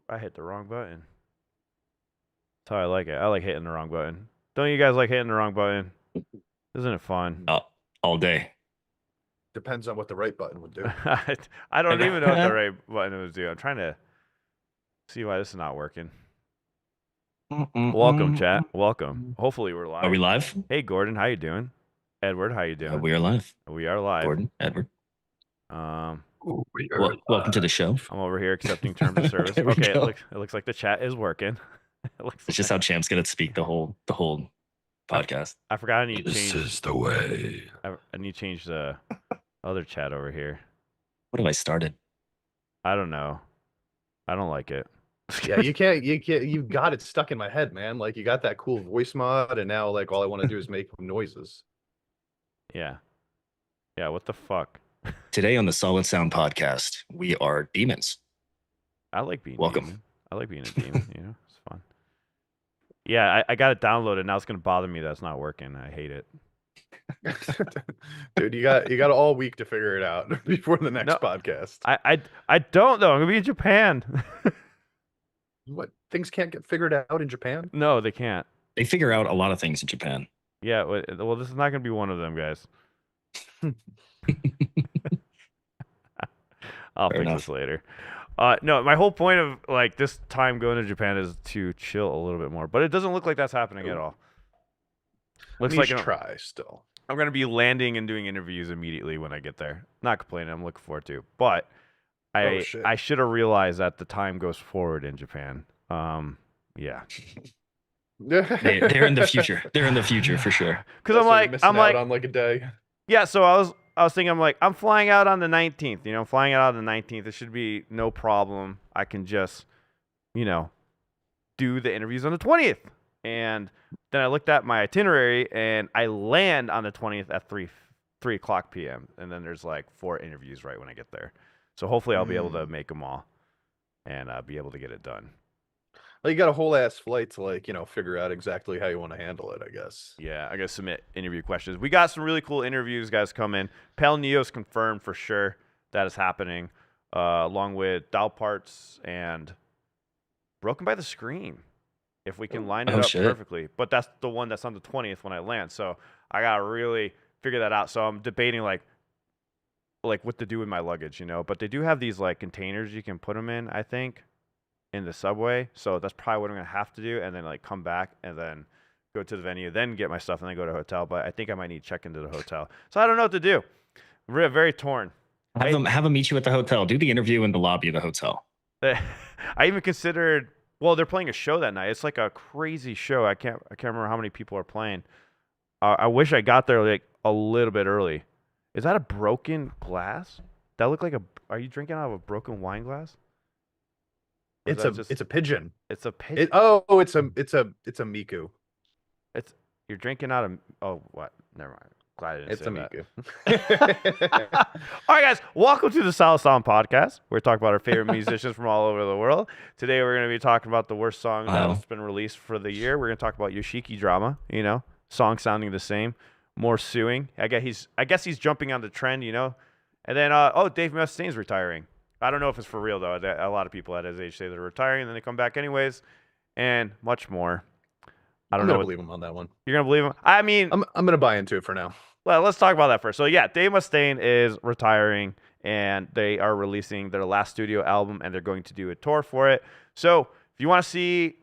I hit the wrong button. That's how I like it. I like hitting the wrong button. Don't you guys like hitting the wrong button? Isn't it fun? All day. Depends on what the right button would do. I don't even know what the right button was doing. I'm trying to see why this is not working. Welcome, chat. Welcome. Hopefully we're live. Are we live? Hey, Gordon, how you doing? Edward, how you doing? We are live. We are live. Gordon, Edward. Welcome to the show. I'm over here accepting terms of service. Okay, it looks like the chat is working. It's just how Champ's gonna speak the whole podcast. I forgot I need to change. This is the way. I need to change the other chat over here. What have I started? I don't know. I don't like it. Yeah, you can't. You got it stuck in my head, man. Like you got that cool voice mod, and now like all I want to do is make noises. Yeah. Yeah. What the fuck? Today on the Solid Sound podcast, we are demons. I like being welcome. Demon. I like being a demon. You know, it's fun. Yeah, I got it downloaded. Now it's gonna bother me that it's not working. I hate it. Dude, you got all week to figure it out before the next podcast. I don't though. I'm gonna be in Japan. What, things can't get figured out in Japan? No, they can't. They figure out a lot of things in Japan. Yeah, well, this is not gonna be one of them, guys. I'll fix this later. No, my whole point of like this time going to Japan is to chill a little bit more, but it doesn't look like that's happening at all. Looks like try still. I'm gonna be landing and doing interviews immediately when I get there. Not complaining. I'm looking forward to, but I should have realized that the time goes forward in Japan. Yeah. They're in the future. They're in the future for sure. Because I'm like on like a day. Yeah, so I was thinking, I'm flying out on the 19th. You know, flying out on the 19th. It should be no problem. I can just, you know, do the interviews on the 20th. And then I looked at my itinerary, and I land on the 20th at 3 o'clock p.m. And then there's like 4 interviews right when I get there. So hopefully I'll be able to make them all and be able to get it done. Well, you got a whole ass flight to like, figure out exactly how you want to handle it, I guess. Yeah, I gotta submit interview questions. We got some really cool interviews, guys, coming. Pale Neo's confirmed for sure that is happening, along with Dow Parts and Broken by the Scream, if we can line it up perfectly. But that's the one that's on the 20th when I land, so I gotta really figure that out. So I'm debating like what to do with my luggage, But they do have these like containers you can put them in, I think, in the subway. So that's probably what I'm gonna have to do, and then like come back and then go to the venue, then get my stuff, and then go to a hotel. But I think I might need to check into the hotel. So I don't know what to do. Very torn. Have them meet you at the hotel. Do the interview in the lobby of the hotel. I even considered. Well, they're playing a show that night. It's like a crazy show. I can't remember how many people are playing. I wish I got there like a little bit early. Is that a broken glass? That looked like Are you drinking out of a broken wine glass? It's a pigeon. It's a pigeon. It's a Miku. You're drinking out of. Oh, what? Never mind. Glad I didn't say Miku. All right, guys. Welcome to the Solid Sound podcast. We're talking about our favorite musicians from all over the world. Today, we're going to be talking about the worst song that's been released for the year. We're going to talk about Yoshiki drama. Songs sounding the same, more suing. I guess he's jumping on the trend. And then Dave Mustaine's retiring. I don't know if it's for real, though. A lot of people at his age say they're retiring, and then they come back anyways, and much more. I'm going to believe him on that one. You're going to believe him? I mean... I'm going to buy into it for now. Well, let's talk about that first. So, yeah, Dave Mustaine is retiring, and they are releasing their last studio album, and they're going to do a tour for it. So, if you want to see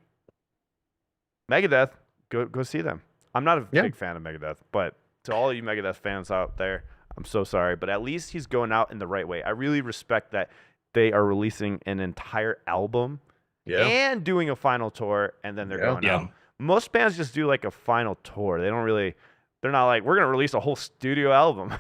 Megadeth, go see them. I'm not a big fan of Megadeth, but to all of you Megadeth fans out there, I'm so sorry, but at least he's going out in the right way. I really respect that they are releasing an entire album and doing a final tour, and then they're going out. Most bands just do like a final tour. They're not like, we're going to release a whole studio album.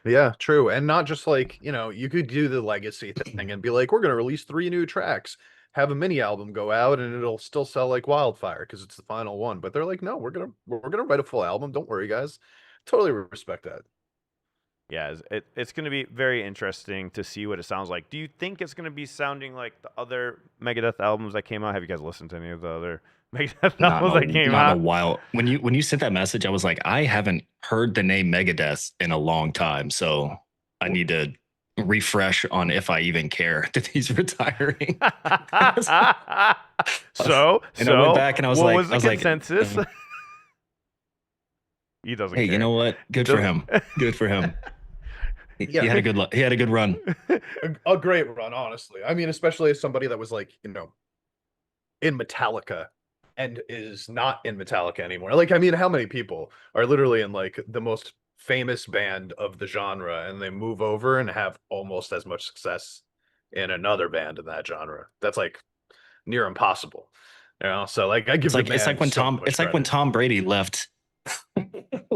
Yeah, true. And not just like, you could do the legacy thing and be like, we're going to release 3 new tracks, have a mini album go out, and it'll still sell like wildfire because it's the final one. But they're like, no, we're going to write a full album. Don't worry, guys. Totally respect that. Yeah, it's going to be very interesting to see what it sounds like. Do you think it's going to be sounding like the other Megadeth albums that came out? Have you guys listened to any of the other Megadeth albums that came out? Not a while. When you sent that message, I was like, I haven't heard the name Megadeth in a long time, so I need to refresh on if I even care that he's retiring. so And I went so back and what was the consensus? uh, He doesn't hey, care. you know what? Good for him. Good for him. He had a good he had a good run. A great run, honestly. I mean, especially as somebody that was like, in Metallica and is not in Metallica anymore. Like, I mean, how many people are literally in like the most famous band of the genre and they move over and have almost as much success in another band in that genre? That's like near impossible. So like I give the man so much It's like when credit. Tom Brady left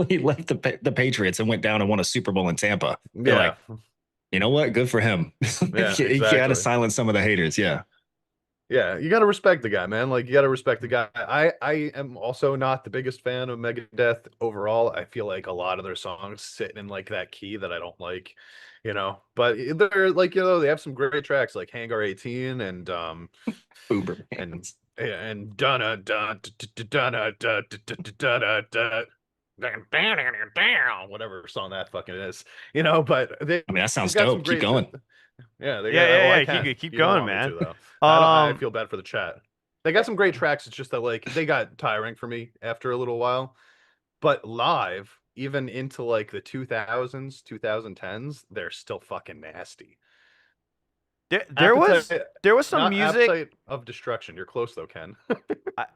he left the Patriots and went down and won a Super Bowl in Tampa. They're Yeah. like, you know what? Good for him. Yeah, He got to exactly. silence some of the haters. Yeah. Yeah, you got to respect the guy, man. Like you got to respect the guy. I am also not the biggest fan of Megadeth overall. I feel like a lot of their songs sit in like that key that I don't like, But they're like, they have some great tracks like Hangar 18 Uber. and Donna Donna whatever song that fucking is, but they I mean, that sounds got some dope. Keep great going. yeah, they got. Oh, I Yeah. can. Keep You don't going, want me man. to though. I feel bad for the chat. They got some great tracks. It's just that like they got tiring for me after a little while. But live, even into like the 2000s, 2010s, they're still fucking nasty. There was Appetite, some not music. appetite of destruction. You're close though, Ken. I,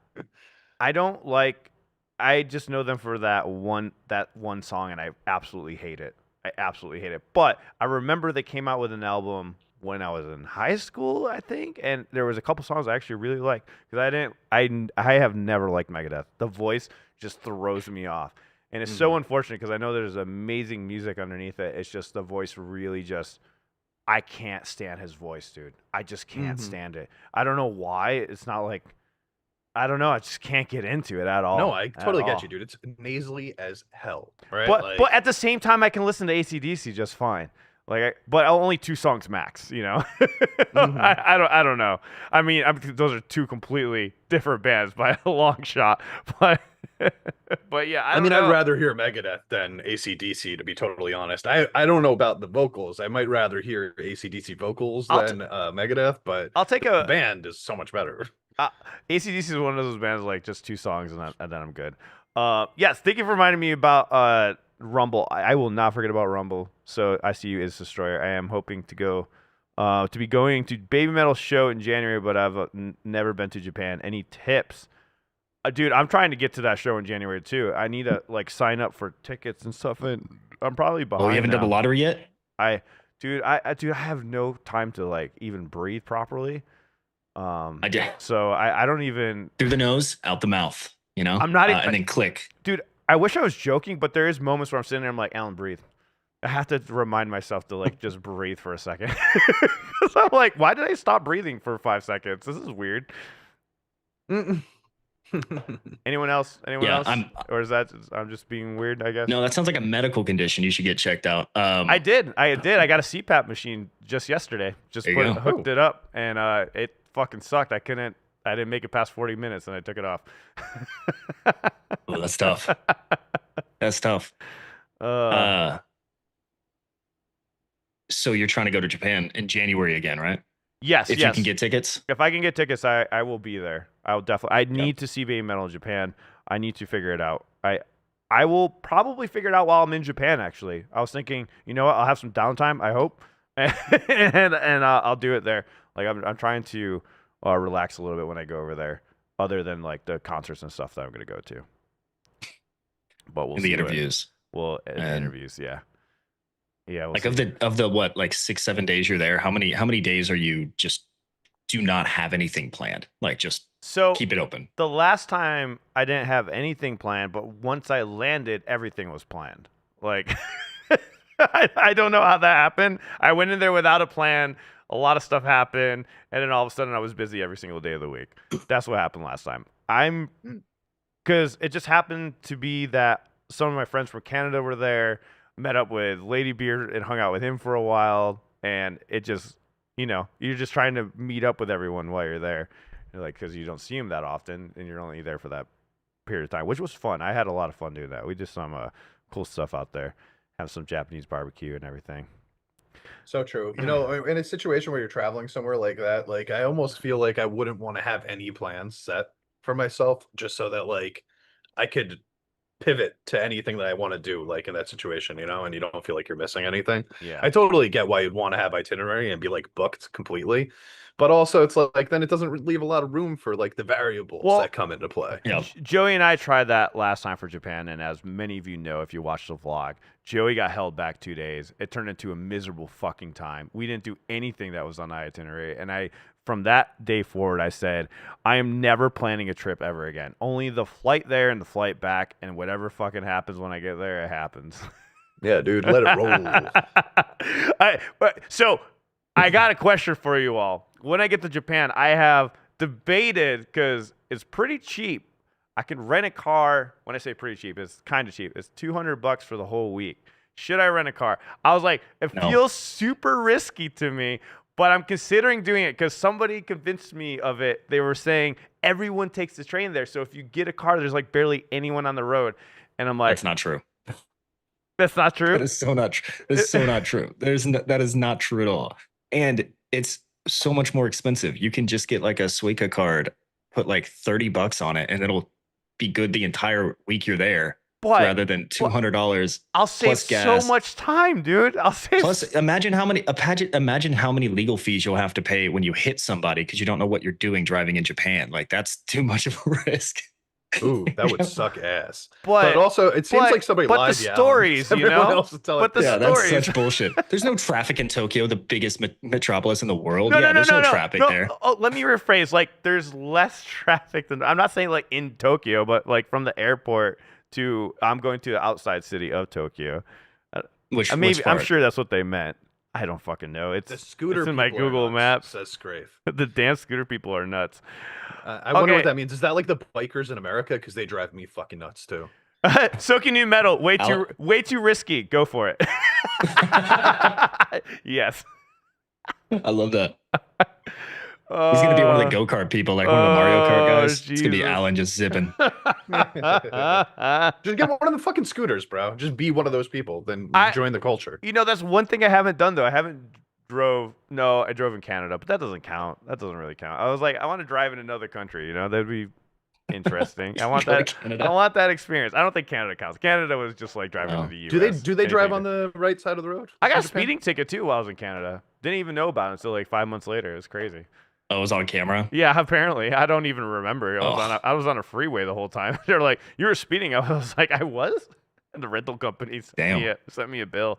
I don't like. I just know them for that one song, and I absolutely hate it. I absolutely hate it. But I remember they came out with an album when I was in high school, I think, and there was a couple songs I actually really liked because I have never liked Megadeth. The voice just throws me off, and it's so unfortunate because I know there's amazing music underneath it. It's just the voice really just. I can't stand his voice, dude. I just can't stand it. I don't know why. It's not like I don't know. I just can't get into it at all. No, I At totally get all. you, dude. It's nasally as hell, right? But at the same time, I can listen to AC/DC just fine. But only 2 songs max. I don't know. I mean, those are 2 completely different bands by a long shot. But yeah, I mean, I'd rather hear Megadeth than AC/DC, to be totally honest. I don't know about the vocals. I might rather hear AC/DC vocals than Megadeth, but I'll take the band is so much better. AC/DC is one of those bands like just 2 songs and then I'm good. Yes, thank you for reminding me about Rumble. I will not forget about Rumble. So I see you is Destroyer. I am hoping to go to be going to Baby Metal show in January, but I've never been to Japan. Any tips? Dude, I'm trying to get to that show in January too. I need to sign up for tickets and stuff, and I'm probably behind. Oh, you haven't done the lottery yet? I have no time to even breathe properly. I did. So I don't even through the nose, out the mouth. I'm not even, and then click. Dude, I wish I was joking, but there is moments where I'm sitting there, I'm like, Alan, breathe. I have to remind myself to just breathe for a second. Because I'm like, why did I stop breathing for 5 seconds? This is weird. Anyone else? Or is that I'm just being weird, I guess? No, that sounds like a medical condition. You should get checked out. I did. I got a CPAP machine just yesterday. Just hooked it up, and it fucking sucked. I didn't make it past 40 minutes, and I took it off. Oh, that's tough. That's tough. So you're trying to go to Japan in January again, right? Yes. If you can get tickets. If I can get tickets, I will be there. I will definitely. I need to see Baby Metal in Japan. I need to figure it out. I will probably figure it out while I'm in Japan. Actually, I was thinking, you know what? I'll have some downtime. I hope, and I'll do it there. I'm trying to relax a little bit when I go over there, other than the concerts and stuff that I'm going to go to. But we'll see. The interviews. Interviews, yeah. Yeah. We'll of the what, 6-7 days you're there, how many days are you just do not have anything planned? Just keep it open. The last time I didn't have anything planned, but once I landed, everything was planned. I don't know how that happened. I went in there without a plan. A lot of stuff happened, and then all of a sudden I was busy every single day of the week. That's what happened last time. Because it just happened to be that some of my friends from Canada were there, met up with Lady Beard and hung out with him for a while, and it just, you're just trying to meet up with everyone while you're there, because you don't see them that often, and you're only there for that period of time, which was fun. I had a lot of fun doing that. We did some cool stuff out there, have some Japanese barbecue and everything. So true. You know, in a situation where you're traveling somewhere like that, like I almost feel like I wouldn't want to have any plans set for myself just so that like I could pivot to anything that I want to do, like in that situation, you know, and you don't feel like you're missing anything. Yeah. I totally get why you'd want to have itinerary and be like booked completely, but also it's like then it doesn't leave a lot of room for like the variables that come into play. Yeah. Joey and I tried that last time for Japan, and as many of you know, if you watched the vlog, Joey got held back 2 days. It turned into a miserable fucking time. We didn't do anything that was on the itinerary, and from that day forward, I said, I am never planning a trip ever again. Only the flight there and the flight back, and whatever fucking happens when I get there, it happens. Yeah, dude, let it roll. So I got a question for you all. When I get to Japan, I have debated because it's pretty cheap. I can rent a car. When I say pretty cheap, it's kind of cheap. It's $200 for the whole week. Should I rent a car? I was like, it feels super risky to me, but I'm considering doing it because somebody convinced me of it. They were saying everyone takes the train there. So if you get a car, there's like barely anyone on the road. And I'm like, that's not true. That's not true. That is so not. That's so not true. That is not true at all. And it's so much more expensive. You can just get like a Suica card, put like $30 on it, and it'll be good the entire week you're there. Rather than $200. I'll save so much time, dude. I'll save. Plus, imagine how many legal fees you'll have to pay when you hit somebody because you don't know what you're doing driving in Japan. Like that's too much of a risk. Ooh, that would suck ass. But also, it seems like somebody lied. But the stories, you know. But yeah, that's such bullshit. There's no traffic in Tokyo, the biggest metropolis in the world. There's no traffic there. Oh, let me rephrase. Like, there's less traffic than I'm not saying like in Tokyo, but like from the airport to I'm going to the outside city of Tokyo. Which I'm sure that's what they meant. I don't fucking know. It's the scooter. It's in my Google Maps. Says Scrafe. The damn scooter people are nuts. I wonder what that means. Is that like the bikers in America? Because they drive me fucking nuts too. Soaking new metal, way too risky. Go for it. Yes. I love that. He's gonna be one of the go-kart people, like one of the Mario Kart guys. Jesus. It's gonna be Alan just zipping. Just get one of the fucking scooters, bro. Just be one of those people. Then join the culture. You know, that's one thing I haven't done though. I drove in Canada, but that doesn't count. That doesn't really count. I was like, I want to drive in another country. You know, that'd be interesting. I want that. I want that experience. I don't think Canada counts. Canada was just like driving to the U.S. Do they drive on the right side of the road? I got a speeding ticket too while I was in Canada. Didn't even know about it until like 5 months later. It was crazy. Oh, it was on camera? Yeah, apparently. I don't even remember. I was on a freeway the whole time. They're like, you were speeding. I was like, I was? And the rental company sent me a bill.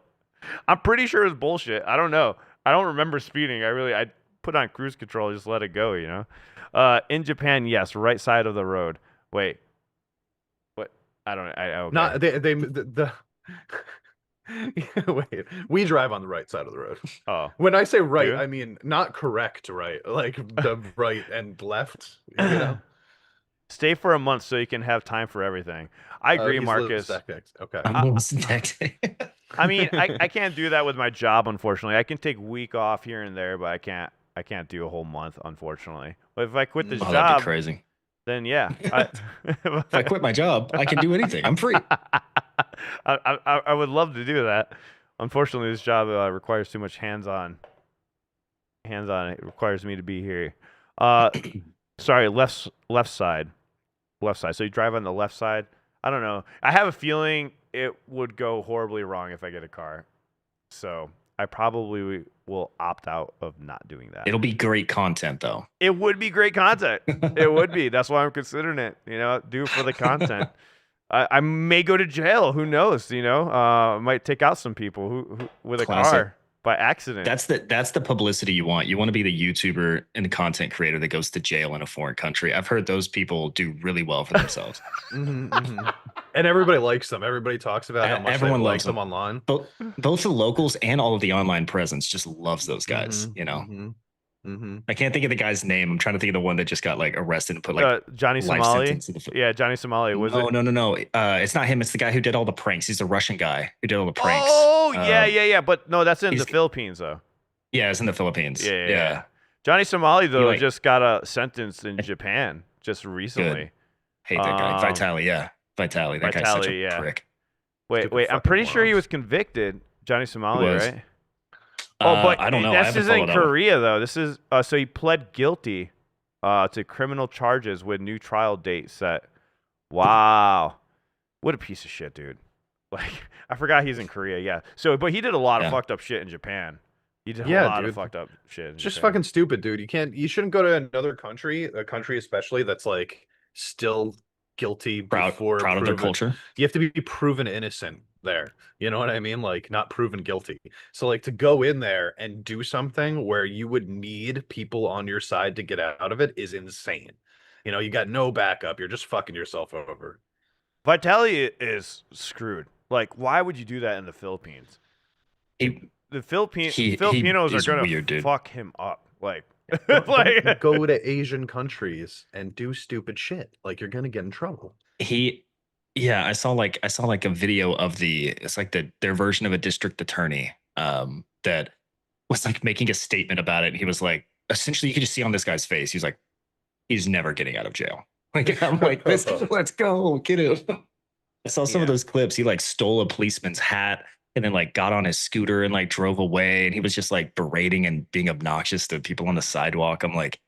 I'm pretty sure it was bullshit. I don't know. I don't remember speeding. I put on cruise control, just let it go, you know? In Japan, yes, right side of the road. Wait. What? I don't know. Okay. Not the wait, we drive on the right side of the road. Oh. When I say right, I mean not correct right, like the right and left, you know? Stay for a month so you can have time for everything. I agree, Marcus. Okay. I mean, I can't do that with my job, unfortunately. I can take a week off here and there, but I can't do a whole month, unfortunately. But if I quit this job, that'd be crazy. Then yeah. If I quit my job, I can do anything. I'm free. I would love to do that. Unfortunately, this job requires too much hands-on. It requires me to be here. Sorry, left side. So you drive on the left side. I don't know. I have a feeling it would go horribly wrong if I get a car. So I probably will opt out of not doing that. It'll be great content, though. It would be great content. It would be. That's why I'm considering it. You know, do it for the content. I may go to jail. Who knows? You know, might take out some people who with a car by accident. That's the publicity you want. You want to be the YouTuber and the content creator that goes to jail in a foreign country. I've heard those people do really well for themselves. And everybody likes them. Everybody talks about how much everyone likes them online. Both the locals and all of the online presence just loves those guys. You know. I can't think of the guy's name. I'm trying to think of the one that just got like arrested and put like Johnny Somali. Yeah, Johnny Somali. No. It's not him. It's the guy who did all the pranks. He's the Russian guy who did all the pranks. Oh, yeah. But no, that's in the Philippines though. Yeah, it's in the Philippines. Yeah. Johnny Somali though just got a sentence in Japan just recently. Good. Hate that guy. Vitali. That guy's such a prick. Wait. I'm pretty sure he was convicted. Johnny Somali, right? Oh, but I don't know. I this haven't is in followed up. Korea though. This is so he pled guilty to criminal charges with new trial date set. Wow, what a piece of shit, dude. Like I forgot he's in Korea. Yeah. So, but he did a lot of Yeah. fucked up shit in Japan. He did a Yeah, lot of dude. fucked up shit in Just Japan. fucking stupid, dude. You shouldn't go to another country, a country especially that's like still guilty Proud before of their proven. culture. You have to be proven innocent there. You know what I mean? Like not proven guilty. So like to go in there and do something where you would need people on your side to get out of it is insane. You know, you got no backup. You're just fucking yourself over. Vitaly is screwed. Like, why would you do that in the Philippines? He The he Filipinos are is gonna weird, dude. fuck him up. Like, Don't go to Asian countries and do stupid shit. Like you're gonna get in trouble. He yeah, I saw like a video of it's like their version of a district attorney that was like making a statement about it. And he was like, essentially you could just see on this guy's face, he's like, he's never getting out of jail. Like I'm like, let's go, get him. I saw some of those clips. He like stole a policeman's hat and then like got on his scooter and like drove away. And he was just like berating and being obnoxious to people on the sidewalk. I'm like,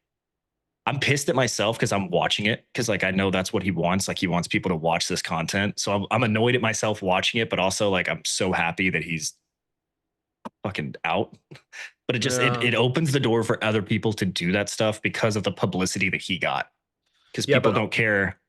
I'm pissed at myself because I'm watching it because like I know that's what he wants. Like he wants people to watch this content. So I'm annoyed at myself watching it, but also like I'm so happy that he's fucking out. But it just it opens the door for other people to do that stuff because of the publicity that he got. Because people don't care.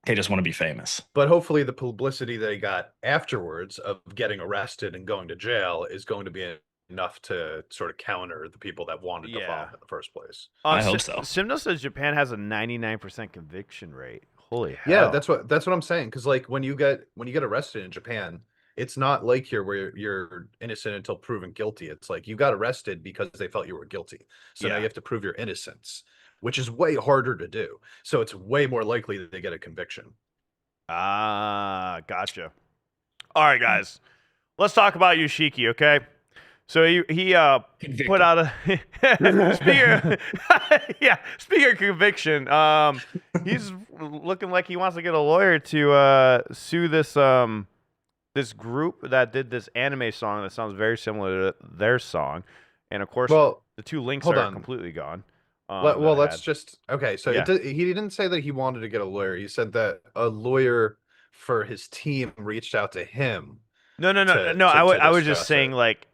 They just want to be famous. But hopefully the publicity that he got afterwards of getting arrested and going to jail is going to be enough to sort of counter the people that wanted to follow him in the first place. I hope so. Simno says Japan has a 99% conviction rate. Holy hell. Yeah, that's what I'm saying. Because like when you get arrested in Japan, it's not like here where you're innocent until proven guilty. It's like you got arrested because they felt you were guilty. So now you have to prove your innocence, which is way harder to do. So it's way more likely that they get a conviction. Ah, gotcha. All right, guys. Let's talk about Yoshiki, okay? So he put out a speaking of conviction, he's looking like he wants to get a lawyer to sue this this group that did this anime song that sounds very similar to their song, and of course the two links are completely gone. Well, let's just okay. So he didn't say that he wanted to get a lawyer. He said that a lawyer for his team reached out to him. No. I was just saying like.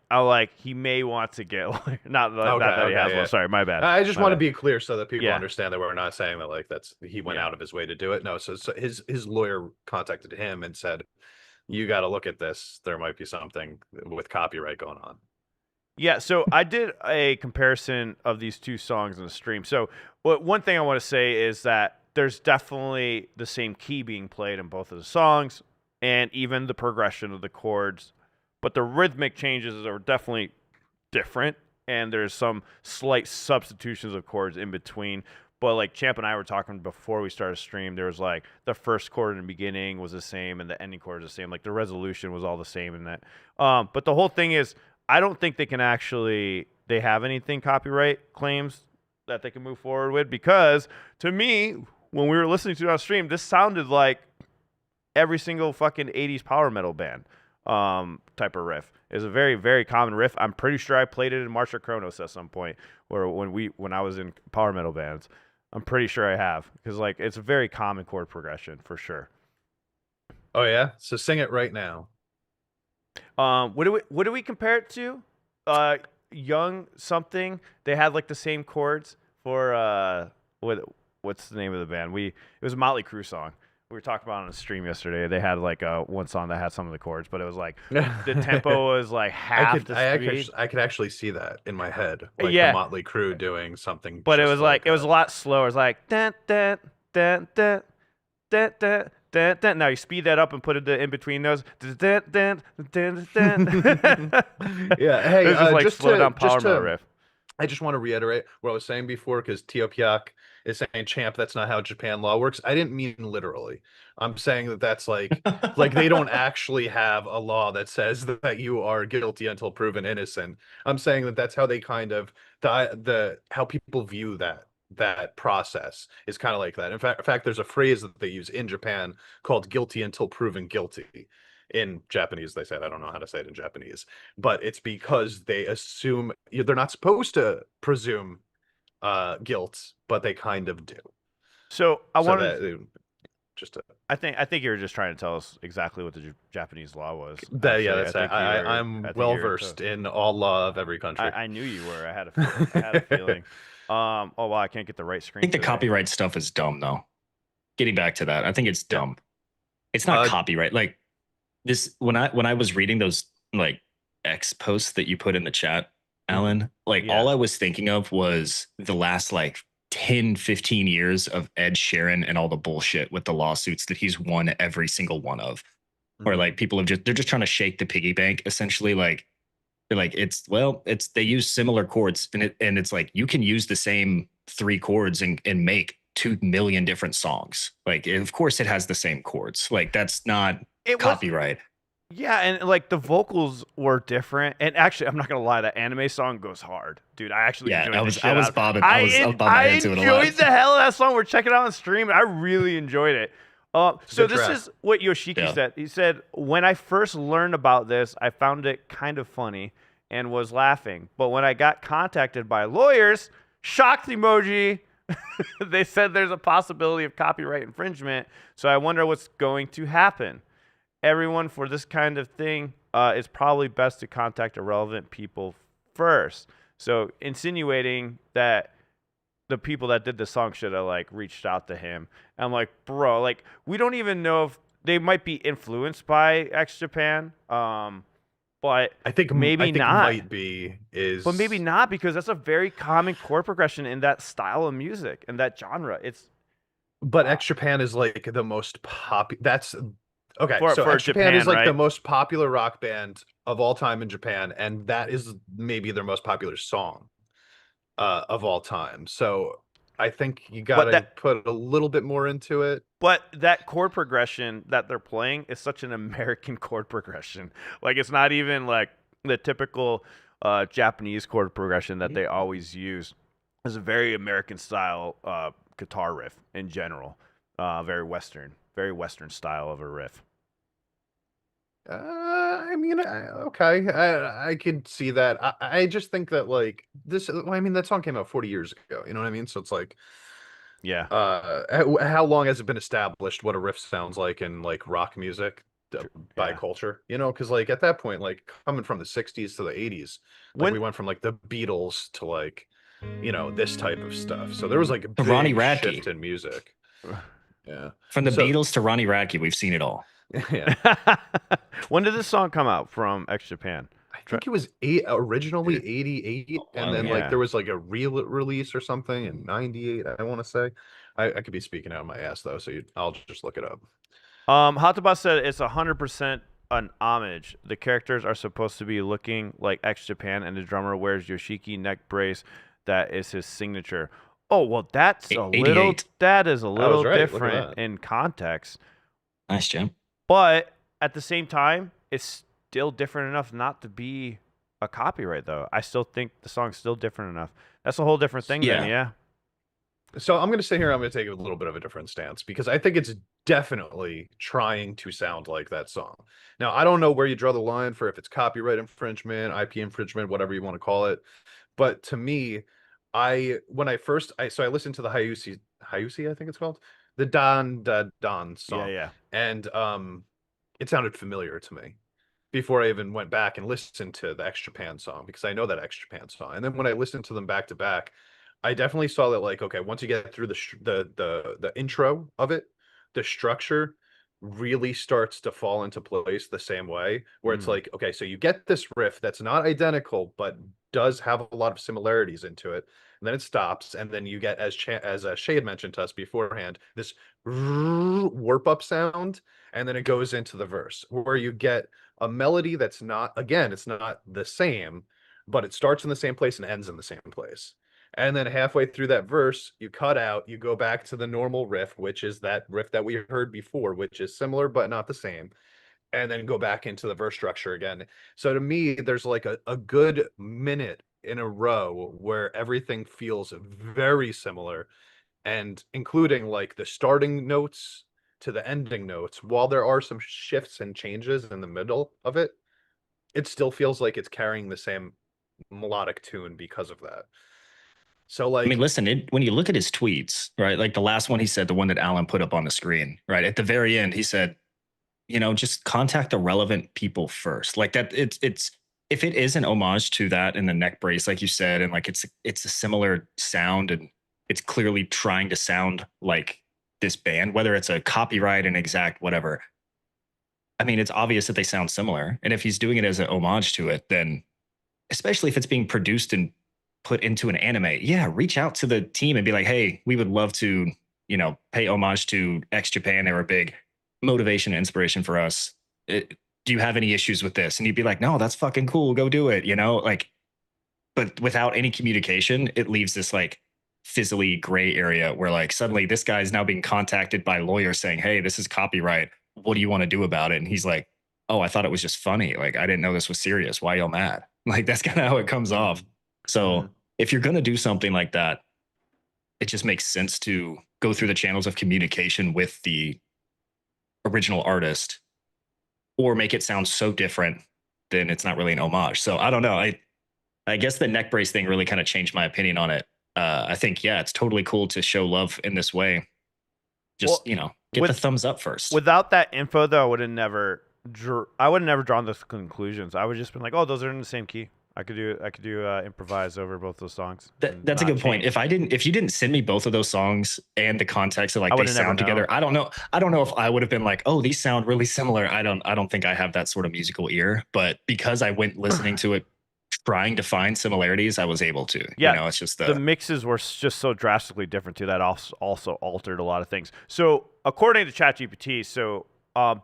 He may want to get not that he has one. Sorry, my bad. I just want to be clear so that people understand that we're not saying that like he went out of his way to do it. No, so his lawyer contacted him and said, "You got to look at this. There might be something with copyright going on." Yeah, so I did a comparison of these two songs in the stream. So one thing I want to say is that there's definitely the same key being played in both of the songs, and even the progression of the chords. But the rhythmic changes are definitely different, and there's some slight substitutions of chords in between. But like Champ and I were talking before we started stream, there was like the first chord in the beginning was the same, and the ending chord was the same. Like the resolution was all the same in that. But the whole thing is, I don't think they have anything copyright claims that they can move forward with, because to me, when we were listening to it on stream, this sounded like every single fucking 80s power metal band. Type of riff is a very, very common riff. I'm pretty sure I played it in March of Kronos at some point, or when I was in power metal bands. I'm pretty sure I have, because like it's a very common chord progression for sure. Oh yeah, so sing it right now. What do we compare it to? Young something. They had like the same chords for what's the name of the band? It was a Motley Crue song. We were talking about on a stream yesterday. They had like one song that had some of the chords, but it was like the tempo was like half the speed. I could actually see that in my head, like the Motley Crue doing something. But it was like it was a lot slower. It was like dun dun dun dun dun dun dun dun. Now you speed that up and put it in between those. Dun dun dun dun. Yeah. Hey, just like slow down power metal riff. I just want to reiterate what I was saying before, because Teopiak is saying, "Champ, that's not how Japan law works." I didn't mean literally. I'm saying that that's like they don't actually have a law that says that you are guilty until proven innocent. I'm saying that that's how they kind of how people view that process is kind of like that. In fact, there's a phrase that they use in Japan called "guilty until proven guilty." in Japanese. They said, I don't know how to say it in Japanese, but it's because they assume they're not supposed to presume guilt, but they kind of do. So I So wanted. that just I think you were just trying to tell us exactly what the Japanese law was. that, yeah, Actually, that's it. I'm I think well you were versed in all law of every country. I knew you were. I had a feeling. I had a feeling. Oh wow, I can't get the right I screen think the today. copyright stuff is dumb though. Getting back to that, I think it's dumb. It's not copyright. Like this when I was reading those like X posts that you put in the chat, Alan, like Yeah. all I was thinking of was the last like 10, 15 years of Ed Sheeran and all the bullshit with the lawsuits that he's won every single one of. Where like people have they're just trying to shake the piggy bank essentially. Like they're like it's they use similar chords and it's like you can use the same 3 chords and make 2 million different songs. Like of course it has the same chords. Like that's not copyright. Yeah, and like the vocals were different. And actually, I'm not gonna lie, that anime song goes hard, dude. I actually enjoyed the shit I was bobbing. I was bobbing my head to it a lot. I enjoyed the hell of that song. We're checking it out on stream. I really enjoyed it. So this is what Yoshiki said. He said, when I first learned about this, I found it kind of funny and was laughing. But when I got contacted by lawyers, shocked emoji. They said there's a possibility of copyright infringement. So I wonder what's going to happen. Everyone, for this kind of thing, it's probably best to contact irrelevant people first. So insinuating that the people that did the song should have like reached out to him. I'm like, bro, like we don't even know if they might be influenced by X Japan. But I think maybe not. Might be but maybe not, because that's a very common chord progression in that style of music and that genre. But X Japan is like the most popular. That's okay. So X Japan is like right? the most popular rock band of all time in Japan, and that is maybe their most popular song of all time. So I think you gotta put a little bit more into it. But that chord progression that they're playing is such an American chord progression. Like it's not even like the typical Japanese chord progression that they always use. It's a very American style guitar riff in general. Very Western style of a riff. I mean, okay, I could see that. I just think that like this. I mean, that song came out 40 years ago. You know what I mean? So it's like, yeah. How long has it been established what a riff sounds like in like rock music by culture? You know, because like at that point, like coming from the 60s to the 80s, like we went from like the Beatles to like, you know, this type of stuff. So there was like a big Ronnie Radke shift in music. Yeah, from the Beatles to Ronnie Radke, we've seen it all. Yeah. When did this song come out from X Japan? I think it was originally 88, and then like there was like a release or something in 98. I want to say. I could be speaking out of my ass though, so I'll just look it up. Hataba said it's 100% an homage. The characters are supposed to be looking like X Japan, and the drummer wears Yoshiki neck brace. That is his signature. Oh well, that's a little. That is a little different in context. Nice, Jim. But at the same time, it's still different enough not to be a copyright, though. I still think the song's still different enough. That's a whole different thing, then, yeah. So I'm going to sit here. I'm going to take a little bit of a different stance because I think it's definitely trying to sound like that song. Now, I don't know where you draw the line for if it's copyright infringement, IP infringement, whatever you want to call it. But to me, I listened to the Hayusi, I think it's called, the Don song. Yeah. And it sounded familiar to me before I even went back and listened to the X Japan song, because I know that X Japan song. And then when I listened to them back to back, I definitely saw that like, okay, once you get through the intro of it, the structure really starts to fall into place the same way, where it's like, okay, so you get this riff that's not identical but does have a lot of similarities into it, and then it stops, and then you get, as Shay had mentioned to us beforehand, this warp up sound, and then it goes into the verse where you get a melody that's not, again, it's not the same, but it starts in the same place and ends in the same place. And then halfway through that verse, you cut out, you go back to the normal riff, which is that riff that we heard before, which is similar but not the same, and then go back into the verse structure again. So to me, there's like a good minute in a row where everything feels very similar, and including like the starting notes to the ending notes, while there are some shifts and changes in the middle of it, it still feels like it's carrying the same melodic tune because of that. So I mean, like, listen, when you look at his tweets, right? Like the last one he said, the one that Alan put up on the screen, right? At the very end, he said, just contact the relevant people first. Like that, it's if it is an homage to that in the neck brace, like you said, and like it's a similar sound, and it's clearly trying to sound like this band, whether it's a copyright, an exact, whatever. I mean, it's obvious that they sound similar. And if he's doing it as an homage to it, then especially if it's being produced and put into an anime, yeah, reach out to the team and be like, hey, we would love to, pay homage to X Japan. They were a big motivation and inspiration for us. Do you have any issues with this? And you'd be like, no, that's fucking cool. Go do it. Like, but without any communication, it leaves this like fizzly gray area where like suddenly this guy is now being contacted by lawyers saying, hey, this is copyright. What do you want to do about it? And he's like, oh, I thought it was just funny. Like, I didn't know this was serious. Why y'all mad? Like, that's kind of how it comes off. So if you're going to do something like that, it just makes sense to go through the channels of communication with the original artist, or make it sound so different then it's not really an homage. So I don't know. I guess the neck brace thing really kind of changed my opinion on it. I think, yeah, it's totally cool to show love in this way. Just, get the thumbs up first. Without that info, though, I would have never drawn those conclusions. I would just been like, oh, those are in the same key. I could do improvise over both those songs. That's a good point. If you didn't send me both of those songs and the context of like they sound together, I don't know if I would have been like, oh, these sound really similar. I don't think I have that sort of musical ear, but because I went listening to it, trying to find similarities, I was able to. Yeah, it's just the mixes were just so drastically different too. That also altered a lot of things. So according to ChatGPT,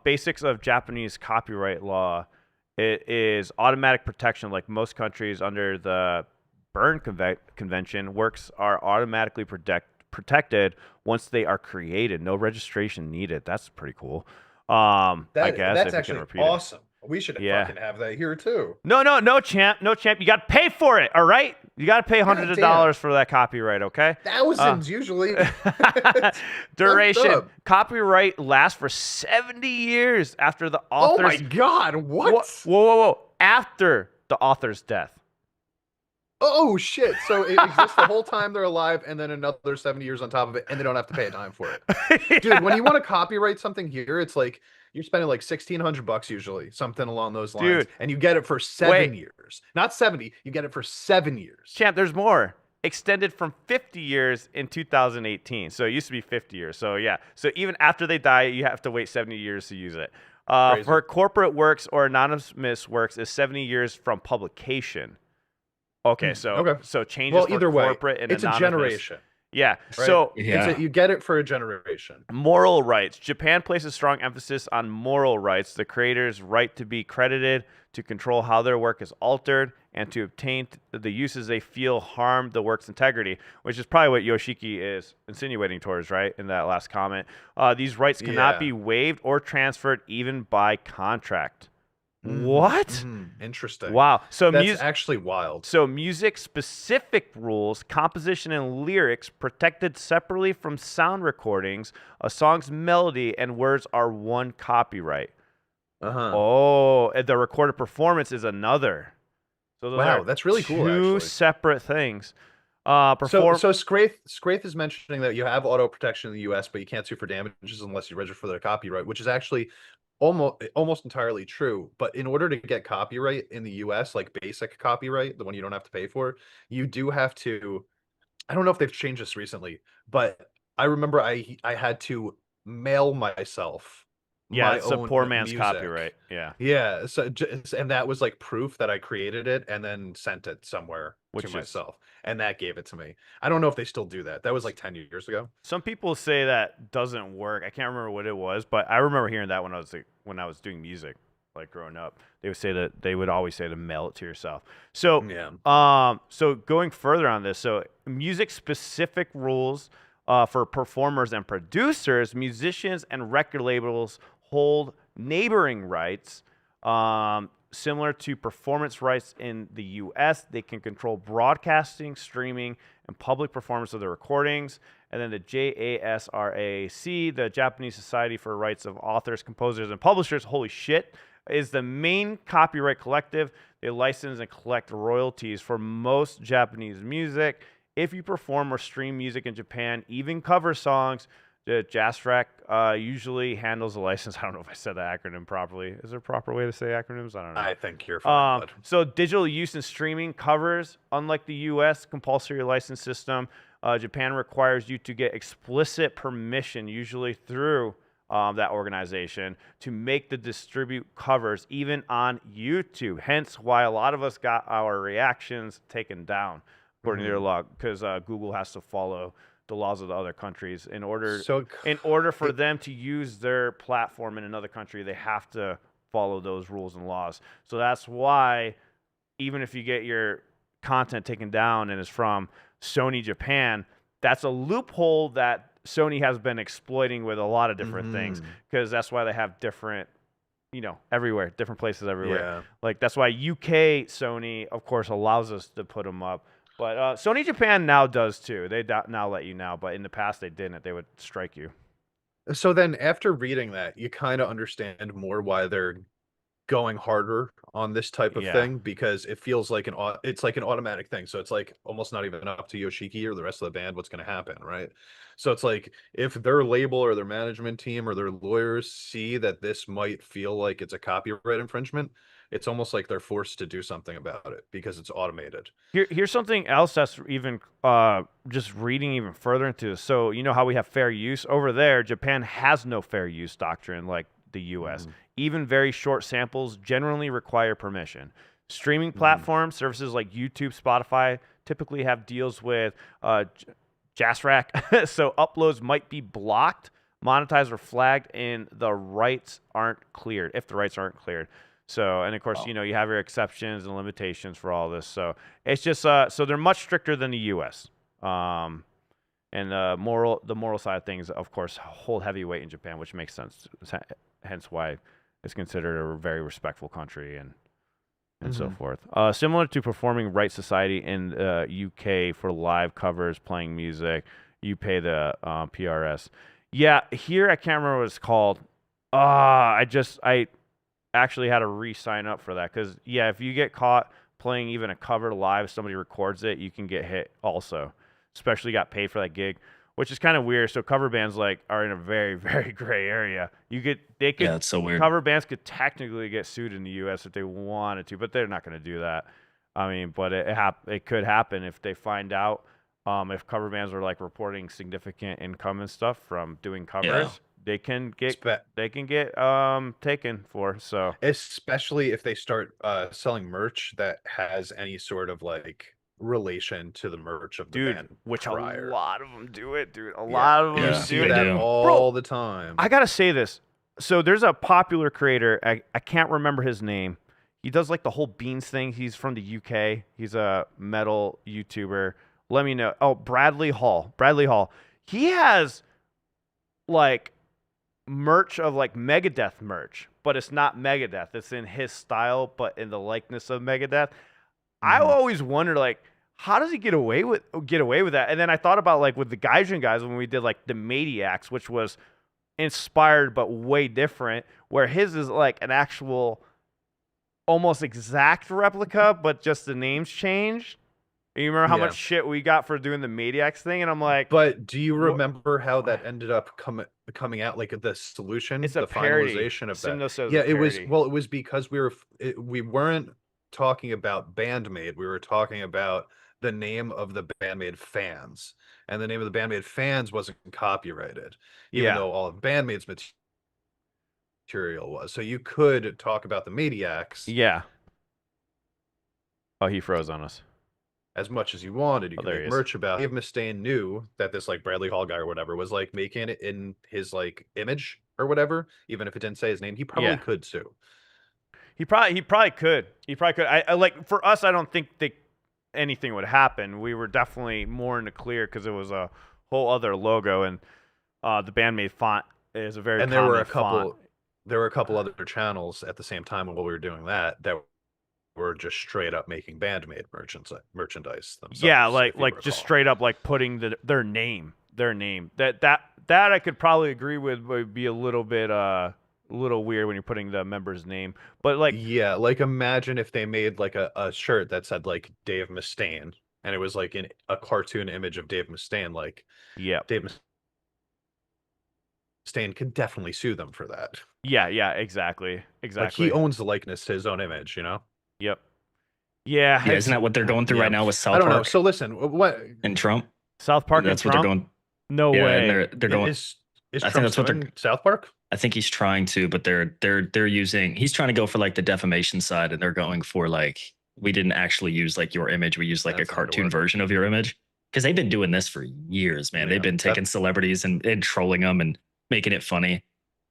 basics of Japanese copyright law. It is automatic protection, like most countries under the Berne Convention. Works are automatically protected once they are created. No registration needed. That's pretty cool. I guess that's actually awesome. We should fucking have that here too. No, champ. You got to pay for it. All right, you got to pay hundreds of dollars for that copyright. Okay, thousands usually. Duration. Copyright lasts for 70 years after the author's. Oh my god! What? Whoa! After the author's death. Oh shit! So it exists the whole time they're alive, and then another 70 years on top of it, and they don't have to pay a dime for it. Dude, when you want to copyright something here, it's like you're spending like $1,600 usually, something along those lines. Dude, and you get it for 7 years. Not 70, you get it for 7 years. Champ, there's more. Extended from 50 years in 2018. So it used to be 50 years. So yeah. So even after they die, you have to wait 70 years to use it. For corporate works or anonymous works is 70 years from publication. Okay, so changes either for corporate and it's anonymous. A generation. Yeah. Right? So you get it for a generation. Moral rights. Japan places strong emphasis on moral rights. The creator's right to be credited, to control how their work is altered, and to obtain the uses they feel harm the work's integrity, which is probably what Yoshiki is insinuating towards, right? In that last comment. These rights cannot be waived or transferred even by contract. What? Interesting. Wow. So that's actually wild. So music-specific rules, composition and lyrics protected separately from sound recordings. A song's melody and words are one copyright. Oh, and the recorded performance is another. So those that's really cool. Two separate things. So Scraith is mentioning that you have auto protection in the U.S., but you can't sue for damages unless you register for their copyright, which is actually almost entirely true. But in order to get copyright in the US, like basic copyright, the one you don't have to pay for, you do have to, I don't know if they've changed this recently, but I remember I had to mail myself it's a poor man's music. copyright. Yeah. So and that was like proof that I created it and then sent it somewhere to myself. And that gave it to me. I don't know if they still do that. That was like 10 years ago. Some people say that doesn't work. I can't remember what it was, but I remember hearing that when I was doing music, like growing up. They would always say to mail it to yourself. So so going further on this, so music specific rules for performers and producers, musicians and record labels hold neighboring rights. Similar to performance rights in the U.S., they can control broadcasting, streaming, and public performance of the recordings. And then the JASRAC, the Japanese Society for Rights of Authors, Composers, and Publishers, holy shit, is the main copyright collective. They license and collect royalties for most Japanese music. If you perform or stream music in Japan, even cover songs, the JASRAC usually handles the license. I don't know if I said the acronym properly. Is there a proper way to say acronyms? I don't know. I think you're fine, bud. So digital use and streaming covers, unlike the U.S. compulsory license system, Japan requires you to get explicit permission, usually through that organization, to make the distribute covers, even on YouTube. Hence why a lot of us got our reactions taken down, according to their law, because Google has to follow the laws of the other countries in order for them to use their platform in another country. They have to follow those rules and laws. So that's why even if you get your content taken down and is from Sony Japan, that's a loophole that Sony has been exploiting with a lot of different things, because that's why they have different, everywhere, different places everywhere. Yeah. Like that's why UK Sony, of course, allows us to put them up. But Sony Japan now does too. They now let you now, but in the past they didn't. They would strike you. So then after reading that, you kind of understand more why they're going harder on this type of thing, because it feels like it's like an automatic thing. So it's like almost not even up to Yoshiki or the rest of the band what's going to happen, right? So it's like if their label or their management team or their lawyers see that this might feel like it's a copyright infringement, it's almost like they're forced to do something about it because it's automated. Here's something else that's even just reading even further into this. So you know how we have fair use over there? Japan has no fair use doctrine like the U.S. Even very short samples generally require permission. Streaming platforms, services like YouTube, Spotify, typically have deals with JASRAC, so uploads might be blocked, monetized, or flagged, and the rights aren't cleared. If the rights aren't cleared. So, and of course, you have your exceptions and limitations for all this. So it's just so they're much stricter than the U.S. And the moral side of things, of course, hold heavy weight in Japan, which makes sense. Hence why it's considered a very respectful country and so forth. Similar to performing rights society in the UK for live covers, playing music, you pay the PRS. Yeah, here I can't remember what it's called. I actually had to re-sign up for that because if you get caught playing even a cover live, somebody records it, you can get hit also. Especially got paid for that gig, which is kind of weird. So cover bands are in a very, very gray area. It's so weird. Cover bands could technically get sued in the U.S. if they wanted to, but they're not going to do that. I mean, but it could happen if they find out if cover bands are reporting significant income and stuff from doing covers. They can get taken for. So especially if they start selling merch that has any sort of relation to the merch of the band, which prior. A lot of them do it, dude. A lot of them you see that all the time. I gotta say this. So there's a popular creator. I can't remember his name. He does the whole beans thing. He's from the UK. He's a metal YouTuber. Let me know. Oh, Bradley Hall. He has merch of Megadeth merch, but it's not Megadeth. It's in his style, but in the likeness of Megadeth. I always wondered how does he get away with that? And then I thought about with the Gaijin guys when we did the Maniacs, which was inspired but way different, where his is an actual almost exact replica, but just the names changed. You remember how much shit we got for doing the Maniacs thing? And I'm like, but do you remember how that ended up coming out? The solution, it's the parody. finalization of Simno that. says Yeah, it was. Well, it was because we weren't talking about Bandmade. We were talking about the name of the Bandmade fans, and the name of the Bandmade fans wasn't copyrighted, even though all of Bandmade's material was. So you could talk about the Maniacs. Yeah. Oh, he froze on us. As much as you wanted, you can make merch about it. If Mustaine knew that this Bradley Hall guy or whatever was making it in his image or whatever, even if it didn't say his name, he probably could sue. He probably could. I for us, I don't think anything would happen. We were definitely more in the clear because it was a whole other logo, and the Bandmade font is a very and common there were a font. couple other channels at the same time while we were doing that were just straight up making band-made merchandise themselves. Yeah, if you like just recall. straight up like putting their name. That I could probably agree with would be a little bit little weird when you're putting the member's name. But like Yeah, like imagine if they made like a shirt that said like Dave Mustaine, and it was like a cartoon image of Dave Mustaine. Like yeah. Dave Mustaine could definitely sue them for that. Yeah, exactly. Like Exactly. he owns the likeness to his own image, you know? Yep. Yeah, Yeah, isn't that what they're going through Yeah. right now with South I don't know. Park So listen, what and Trump? South Park That's and what Trump? they're going. No Yeah, way. and they're going. is I think Trump that's what they're. suing South Park? I think he's trying to, but they're using. He's trying to go for like the defamation side, and they're going for like we didn't actually use like your image. We used like That's a not gonna cartoon work. version of your image because they've been doing this for years, man. Yeah, They've been taking celebrities and trolling them and making it funny.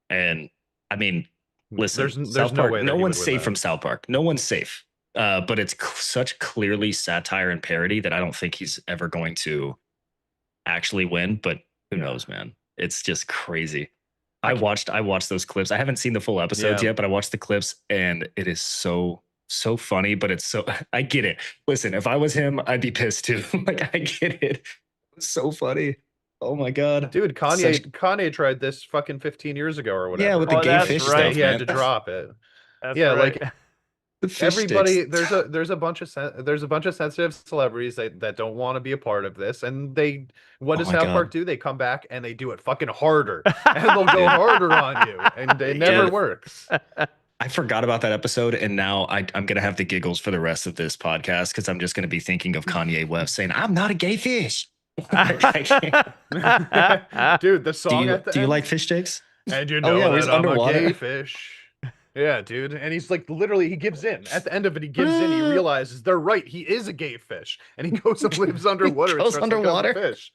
And I mean, listen, There's South no Park, way that no he one's would win safe that. from South Park. No one's safe. But it's such clearly satire and parody that I don't think he's ever going to actually win. But who knows, man? It's just crazy. I watched those clips. I haven't seen the full episodes Yeah. yet, but I watched the clips and it is so funny, but it's so I get it. Listen, if I was him, I'd be pissed too. Like I get it. It's so funny. Oh my god. Dude, Kanye tried this fucking 15 years ago or whatever. Yeah, with the Oh, gay that's fish right. stuff, He had man. to drop it. That's Yeah, right. like The fish everybody sticks. there's a bunch of sensitive celebrities that don't want to be a part of this, and what does Oh my South God. Park do? They come back and they do it fucking harder, and they'll go harder on you, and it never Yes. works. I forgot about that episode, and now I'm gonna have the giggles for the rest of this podcast because I'm just gonna be thinking of Kanye West saying, "I'm not a gay fish." Like, I can't. Dude, the song at the do you end, like fish sticks? and you Oh, know yeah, where he's that I'm a underwater. gay fish. Yeah, dude. And he's like, literally, he gives in. At the end of it, he gives in. He realizes they're right. He is a gay fish. And he goes and lives underwater. goes and starts looking up underwater? the fish.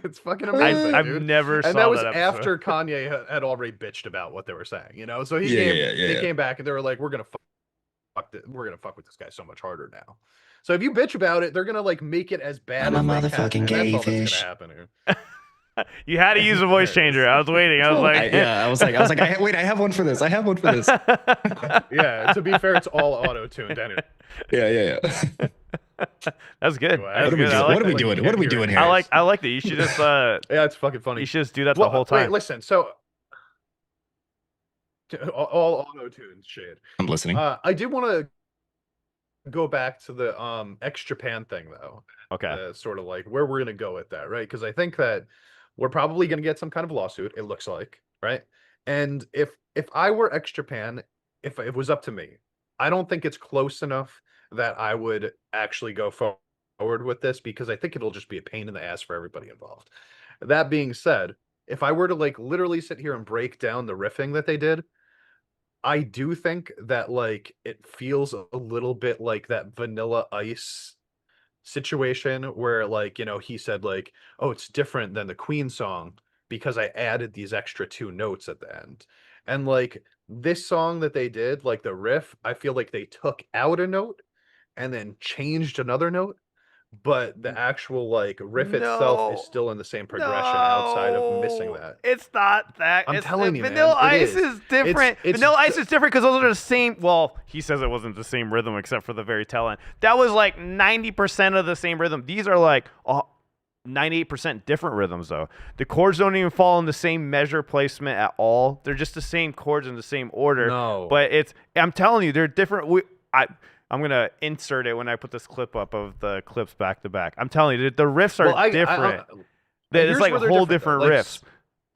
It's fucking amazing, I've dude. never saw And that was that episode. after Kanye had already bitched about what they were saying, you know? So he Yeah. came back and they were like, we're gonna fuck with this guy so much harder now. So if you bitch about it, they're gonna like make it as bad I'm a as they can, motherfucking and gay that's all that's fish. gonna happen here. You had to use a voice changer. I was waiting. I was like, I was like, wait, I have one for this. I have one for this. Yeah, to be fair, it's all auto-tuned anyway. Yeah. That's good. Anyway, That's what are we good. doing? I like What are we that. doing? What are we doing here? I like that. You should just Yeah, it's fucking funny. you should just do that the Well, whole time. Wait, listen. So all auto-tuned shit. I'm listening. I did want to go back to the X Japan thing though. Okay. Sort of like where we're gonna go with that, right? Because I think that we're probably gonna get some kind of lawsuit. It looks like, right? And if I were X Japan, if it was up to me, I don't think it's close enough that I would actually go forward with this because I think it'll just be a pain in the ass for everybody involved. That being said, if I were to like literally sit here and break down the riffing that they did, I do think that like it feels a little bit like that Vanilla Ice situation where like, you know, he said like, oh, it's different than the Queen song because I added these extra two notes at the end. And like this song that they did, like the riff, I feel like they took out a note and then changed another note, but the actual like riff itself is No. still in the same progression outside of missing that. It's not that. I'm telling you, man, Vanilla it Ice is different. it's Vanilla Ice is different because those are the same. Well, he says it wasn't the same rhythm except for the very tail end. That was like 90% of the same rhythm. These are like 98% different rhythms, though. The chords don't even fall in the same measure placement at all. They're just the same chords in the same order. No. But I'm telling you, they're different. I'm going to insert it when I put this clip up of the clips back to back. I'm telling you, the riffs are different. Here's It's like where they're whole different, different though. Like, riffs.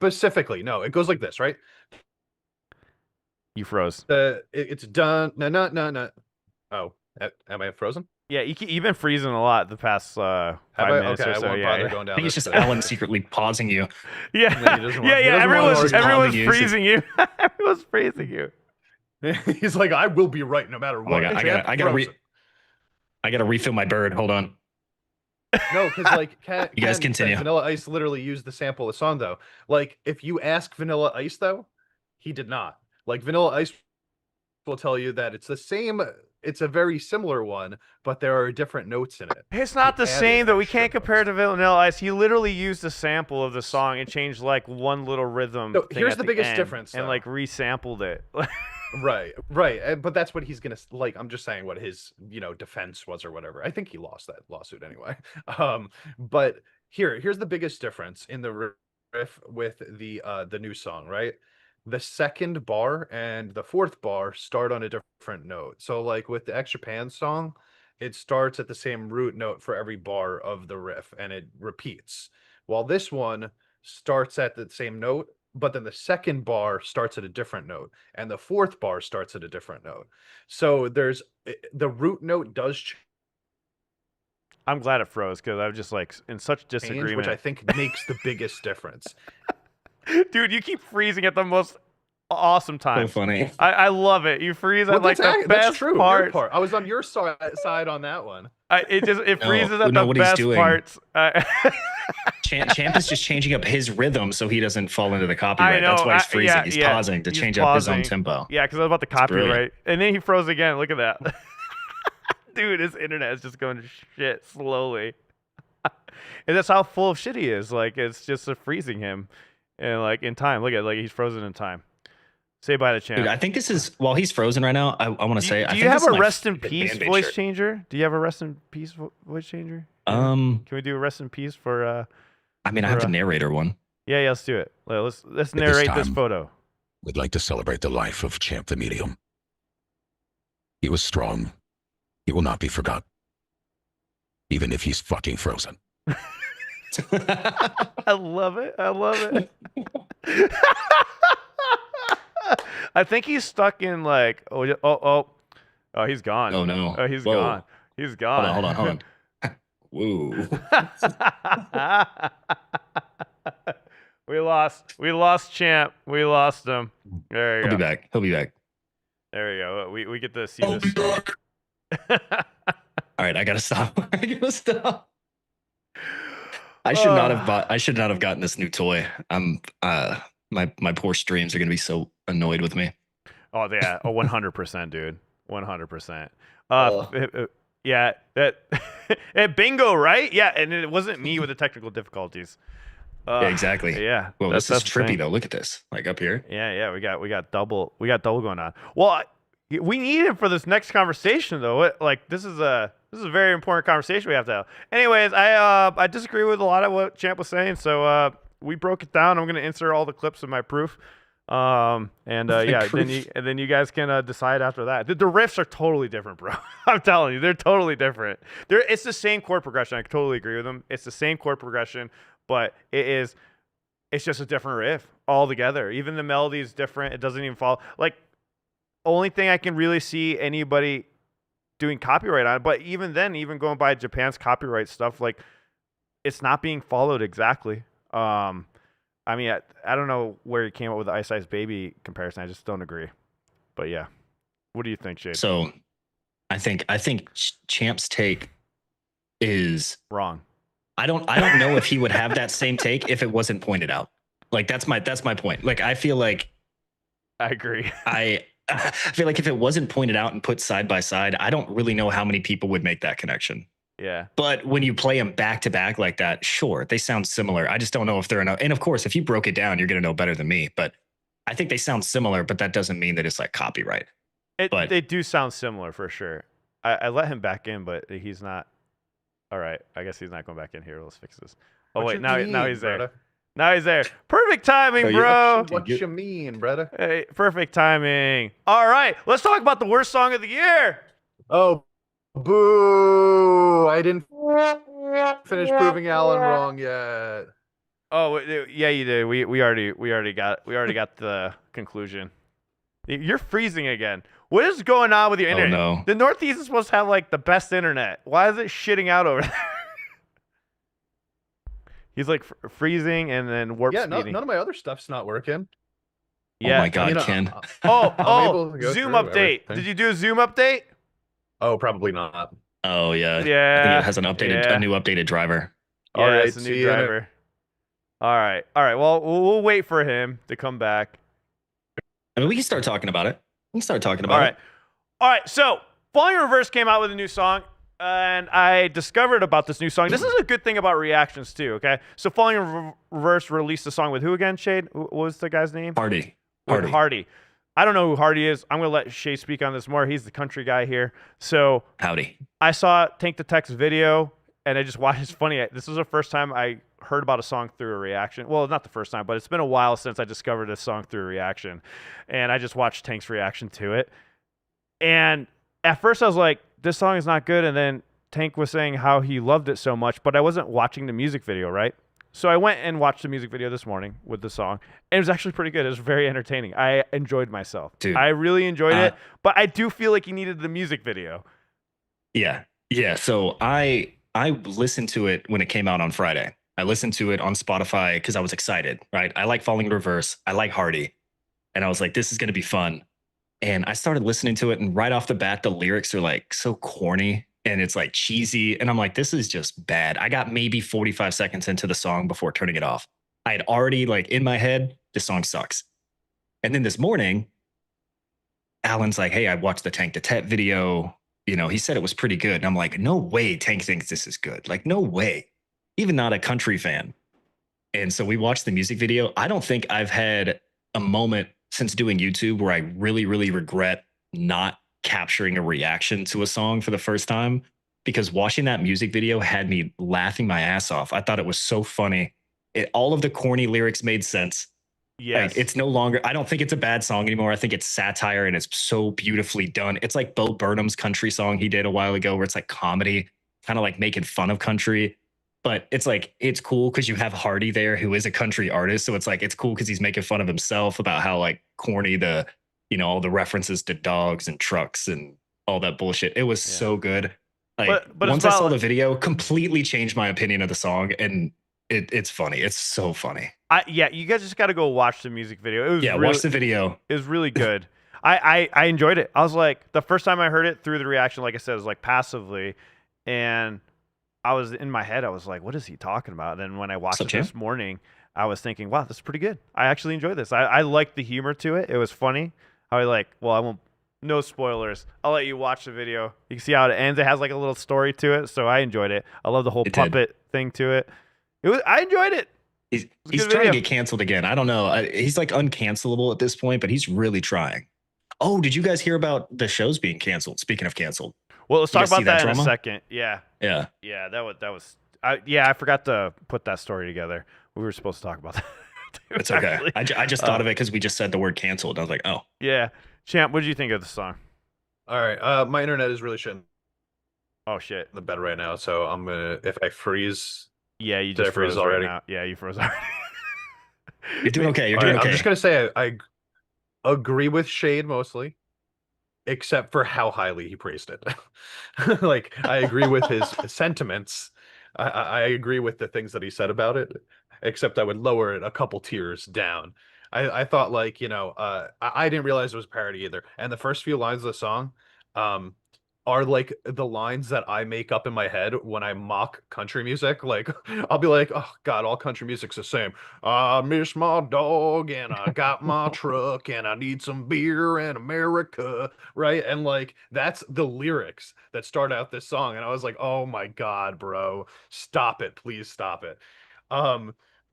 Specifically, no, it goes like this, right? You froze. It's done. No. Oh, am I frozen? Yeah, you've been freezing a lot the past 5 minutes Okay, or so. I won't Yeah, bother yeah. going I down. think it's this just path. Alan secretly pausing you. Yeah, No, he doesn't want- he yeah. doesn't want Everyone's to argue. freezing you. Everyone's freezing you. He's like, I will be right no matter Oh my what. God, Champ, I gotta frozen. refill my bird. Hold on. No, because like You guys continue. Vanilla Ice literally used the sample of the song though. Like if you ask Vanilla Ice though, he did not. Like Vanilla Ice will tell you that it's the same. It's a very similar one, but there are different notes in it. It's not He the added same though. We extra can't compare notes. to Vanilla Ice. He literally used a sample of the song and changed like one little rhythm. No, thing here's at the biggest end difference, and though. like resampled it. Right. But that's what he's gonna like. I'm just saying what his defense was or whatever. I think he lost that lawsuit anyway. But here's the biggest difference in the riff with the new song, right? The second bar and the fourth bar start on a different note. So like with the Extra Pan song, it starts at the same root note for every bar of the riff and it repeats. While this one starts at the same note, but then the second bar starts at a different note and the fourth bar starts at a different note. So the root note does I'm glad it froze because I was just like in such change, disagreement. which I think makes the biggest difference. Dude, you keep freezing at the most awesome So times. funny. I love it. You freeze at like the that's best true. Your parts. part. I was on your side on that one. It freezes at no, the what he's best doing. parts. Champ is just changing up his rhythm so he doesn't fall into the copyright. know, That's why he's freezing. He's yeah, pausing to he's change up his own pausing. tempo. Yeah, because I was about to brilliant. copyright, and then he froze again. Look at that. Dude, his internet is just going to shit slowly. And that's how full of shit he is. Like, it's just freezing him. And, like, in time. Look at like he's frozen in time. Say bye to Champ. Dude, I think this is, while he's frozen right now, I want to say, Do I you think have this a is my rest in favorite peace Band-Aid voice shirt. changer? Do you have a rest in peace voice changer? Um, Can we do a rest in peace for I mean, I have the narrator one. Yeah, let's do it. Let's this narrate this time- photo. We'd like to celebrate the life of Champ the Medium. He was strong. He will not be forgot. Even if he's fucking frozen. I love it. I love it. I think he's stuck in like oh he's gone. Oh no. Oh, he's Whoa. gone. He's gone. Hold on. Woo. We lost Champ. We lost him. There you He'll go. be back. He'll be back. There you go. We get to see I'll be this. back. All right, I gotta stop. I gotta stop. I should not have gotten this new toy. I'm my poor streams are gonna be so annoyed with me. Oh yeah, 100%, dude, 100%. Oh. Yeah, that bingo, right? Yeah, and it wasn't me with the technical difficulties. Yeah, exactly. Yeah. Well, that's this is the trippy thing. though. Look at this, like up here. Yeah, we got double going on. Well, we need him for this next conversation though. This is a very important conversation we have to have. Anyways, I disagree with a lot of what Champ was saying, so we broke it down. I'm gonna insert all the clips of my proof. Yeah, then you guys can decide after that. The riffs are totally different, bro. I'm telling you, they're totally different. It's the same chord progression. I totally agree with them. It's the same chord progression, but it's just a different riff altogether. Even the melody is different. It doesn't even follow. Like, only thing I can really see anybody doing copyright on, but even then, even going by Japan's copyright stuff, like, it's not being followed exactly. I mean, I don't know where he came up with the Ice Ice Baby comparison. I just don't agree. But yeah, what do you think, Shade? So, I think Champ's take is Wrong. I don't know if he would have that same take if it wasn't pointed out. Like that's my point. Like I feel like I agree. I feel like if it wasn't pointed out and put side by side, I don't really know how many people would make that connection. Yeah. But when you play them back to back like that, sure, they sound similar. I just don't know if they're enough. And of course, if you broke it down, you're going to know better than me. But I think they sound similar, but that doesn't mean that it's like copyright. They do sound similar for sure. I let him back in, but he's not. All right. I guess he's not going back in here. Let's fix this. Oh, What wait. you Now mean, he's there. brother? Now he's there. Perfect timing, Oh, bro. What you mean, brother? Hey, perfect timing. All right. Let's talk about the worst song of the year. Oh, boo! I didn't finish proving Alan wrong yet. Oh, yeah, you did. We already got the conclusion. You're freezing again. What is going on with your internet? no. The Northeast is supposed to have like the best internet. Why is it shitting out over there? He's like freezing and then warp Yeah, speeding. none of my other stuff's not working. Yeah. Oh my God, You know, Ken. I'm able to go Zoom through update. everything. Did you do a Zoom update? Oh, probably not. Oh yeah. Yeah. I think it has a new updated driver. Yeah, All right, it's a see new you in a- driver. All right. Well, we'll wait for him to come back. I mean, we can start talking about it. We can start talking All about right. it. All right. So, Falling Reverse came out with a new song, and I discovered about this new song. This is a good thing about reactions, too, okay? So, Falling Reverse released a song with who again, Shade? What was the guy's name? Party. With Hardy. I don't know who Hardy is. I'm gonna let Shay speak on this more. He's the country guy here. So Howdy. I saw Tank the Tech's video, and I just watched. It's funny. This was the first time I heard about a song through a reaction. Well, not the first time, but it's been a while since I discovered a song through a reaction, and I just watched Tank's reaction to it. And at first, I was like, "This song is not good," and then Tank was saying how he loved it so much, but I wasn't watching the music video, right? So I went and watched the music video this morning with the song, and it was actually pretty good. It was very entertaining. I enjoyed myself. Dude, I really enjoyed it, but I do feel like he needed the music video. Yeah. So I listened to it when it came out on Friday. I listened to it on Spotify because I was excited, right? I like Falling in Reverse. I like Hardy. And I was like, this is going to be fun. And I started listening to it, and right off the bat, the lyrics are like so corny and it's like cheesy. And I'm like, this is just bad. I got maybe 45 seconds into the song before turning it off. I had already, like, in my head, this song sucks. And then this morning, Alan's like, hey, I watched the Tank the Tet video. You know, he said it was pretty good. And I'm like, no way Tank thinks this is good. Like, no way. Even not a country fan. And so we watched the music video. I don't think I've had a moment since doing YouTube where I really, really regret not capturing a reaction to a song for the first time, because watching that music video had me laughing my ass off. I thought it was so funny. All of the corny lyrics made sense. Yes. Like, it's no longer, I don't think it's a bad song anymore. I think it's satire and it's so beautifully done. It's like Bo Burnham's country song he did a while ago, where it's like comedy, kind of like making fun of country. But it's like, it's cool because you have Hardy there, who is a country artist. So it's like, it's cool because he's making fun of himself about how like corny the, you know, all the references to dogs and trucks and all that bullshit. It was so good. Like, but once I saw the video, completely changed my opinion of the song. And it's funny. It's so funny. Yeah, you guys just got to go watch the music video. It was really, watch the video. It was really good. I enjoyed it. I was like, the first time I heard it through the reaction, like I said, it was like passively, and I was in my head, I was like, what is he talking about? And then when I watched it this morning, I was thinking, wow, this is pretty good. I actually enjoyed this. I liked the humor to it. It was funny. I won't, no spoilers. I'll let you watch the video. You can see how it ends. It has like a little story to it, so I enjoyed it. I love the whole puppet thing to it. I enjoyed it. He's trying to get canceled again. I don't know. He's like uncancelable at this point, but he's really trying. Oh, did you guys hear about the shows being canceled? Speaking of canceled. Well, let's talk about that in a second. Yeah. Yeah. That was. I forgot to put that story together. We were supposed to talk about that. Too, it's okay. I just thought of it because we just said the word canceled. I was like, oh. Yeah. Champ, what did you think of the song? All right. My internet is really shitting Oh shit. the bed right now, so I'm gonna, if I freeze. Yeah, you just froze already. Right now. Yeah, you froze already. You're doing okay. You're doing okay. I'm just gonna say I agree with Shade mostly, except for how highly he praised it. Like, I agree with his sentiments. I agree with the things that he said about it, except I would lower it a couple tiers down. I thought, like, you know, I didn't realize it was a parody either. And the first few lines of the song are like the lines that I make up in my head when I mock country music. Like, I'll be like, oh God, all country music's the same. I miss my dog and I got my truck and I need some beer in America. Right. And like, that's the lyrics that start out this song. And I was like, oh my God, bro, stop it. Please stop it.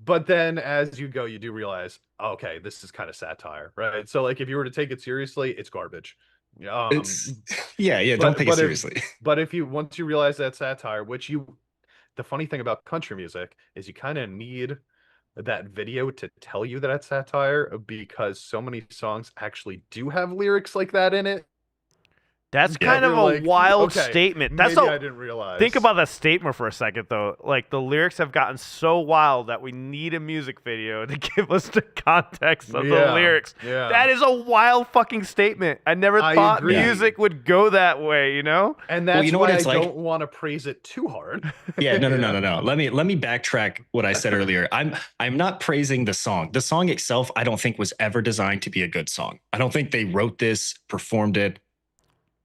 But then as you go, you do realize, okay, this is kind of satire, right? So like, if you were to take it seriously, it's garbage. Don't take it seriously. But if you, once you realize that satire, the funny thing about country music is you kind of need that video to tell you that it's satire, because so many songs actually do have lyrics like that in it. That's kind of a wild statement. That's I didn't realize. Think about that statement for a second, though. Like, the lyrics have gotten so wild that we need a music video to give us the context of the lyrics. Yeah. That is a wild fucking statement. I never thought music would go that way, you know? And that's why I don't want to praise it too hard. Yeah, no. Let me backtrack what I said earlier. I'm not praising the song. The song itself, I don't think was ever designed to be a good song. I don't think they wrote this, performed it,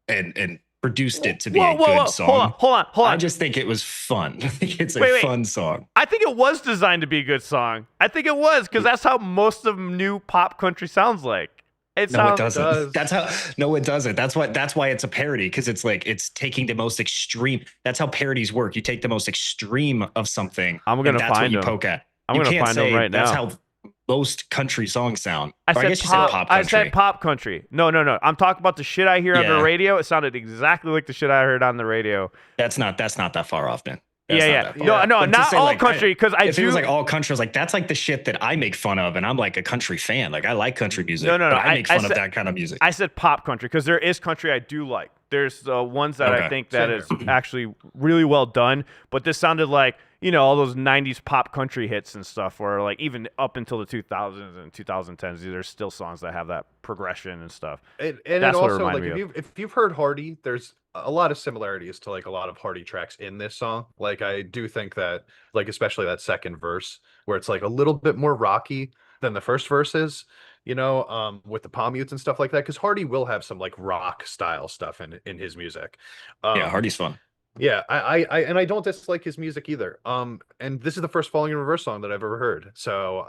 and produced it to be a good song. Hold on. I just think it was fun. I think it's a fun song. I think it was designed to be a good song. I think it was, because that's how most of new pop country sounds like. It doesn't. No, it doesn't. That's why it's a parody, because it's like, it's taking the most extreme. That's how parodies work. You take the most extreme of something. I'm gonna find them. Poke at. I'm gonna find them right now. That's how most country songs sound. I Or said guess you pop. said pop I country. said pop country. No. I'm talking about the shit I hear on the Yeah. radio. It sounded exactly like the shit I heard on the radio. That's not that far off, man. That's not Yeah. that far. No, Yeah. no, But to not say, all like, country because I if do. it was like all country, I was like, that's like the shit that I make fun of, and I'm like a country fan. Like I like country music. No. But I make fun said, of that kind of music. I said pop country because there is country I do like. There's ones that I Okay. think that Same is actually really well done. But this sounded like all those '90s pop country hits and stuff, or like even up until the 2000s and 2010s. There's still songs that have that progression and stuff. And That's it what it also reminded like me of. if you've heard Hardy, there's a lot of similarities to like a lot of Hardy tracks in this song. Like I do think that like especially that second verse where it's like a little bit more rocky than the first verse is, with the palm mutes and stuff like that. Because Hardy will have some like rock style stuff in his music. Yeah, Hardy's fun. Yeah, I don't dislike his music either. And this is the first Falling in Reverse song that I've ever heard. So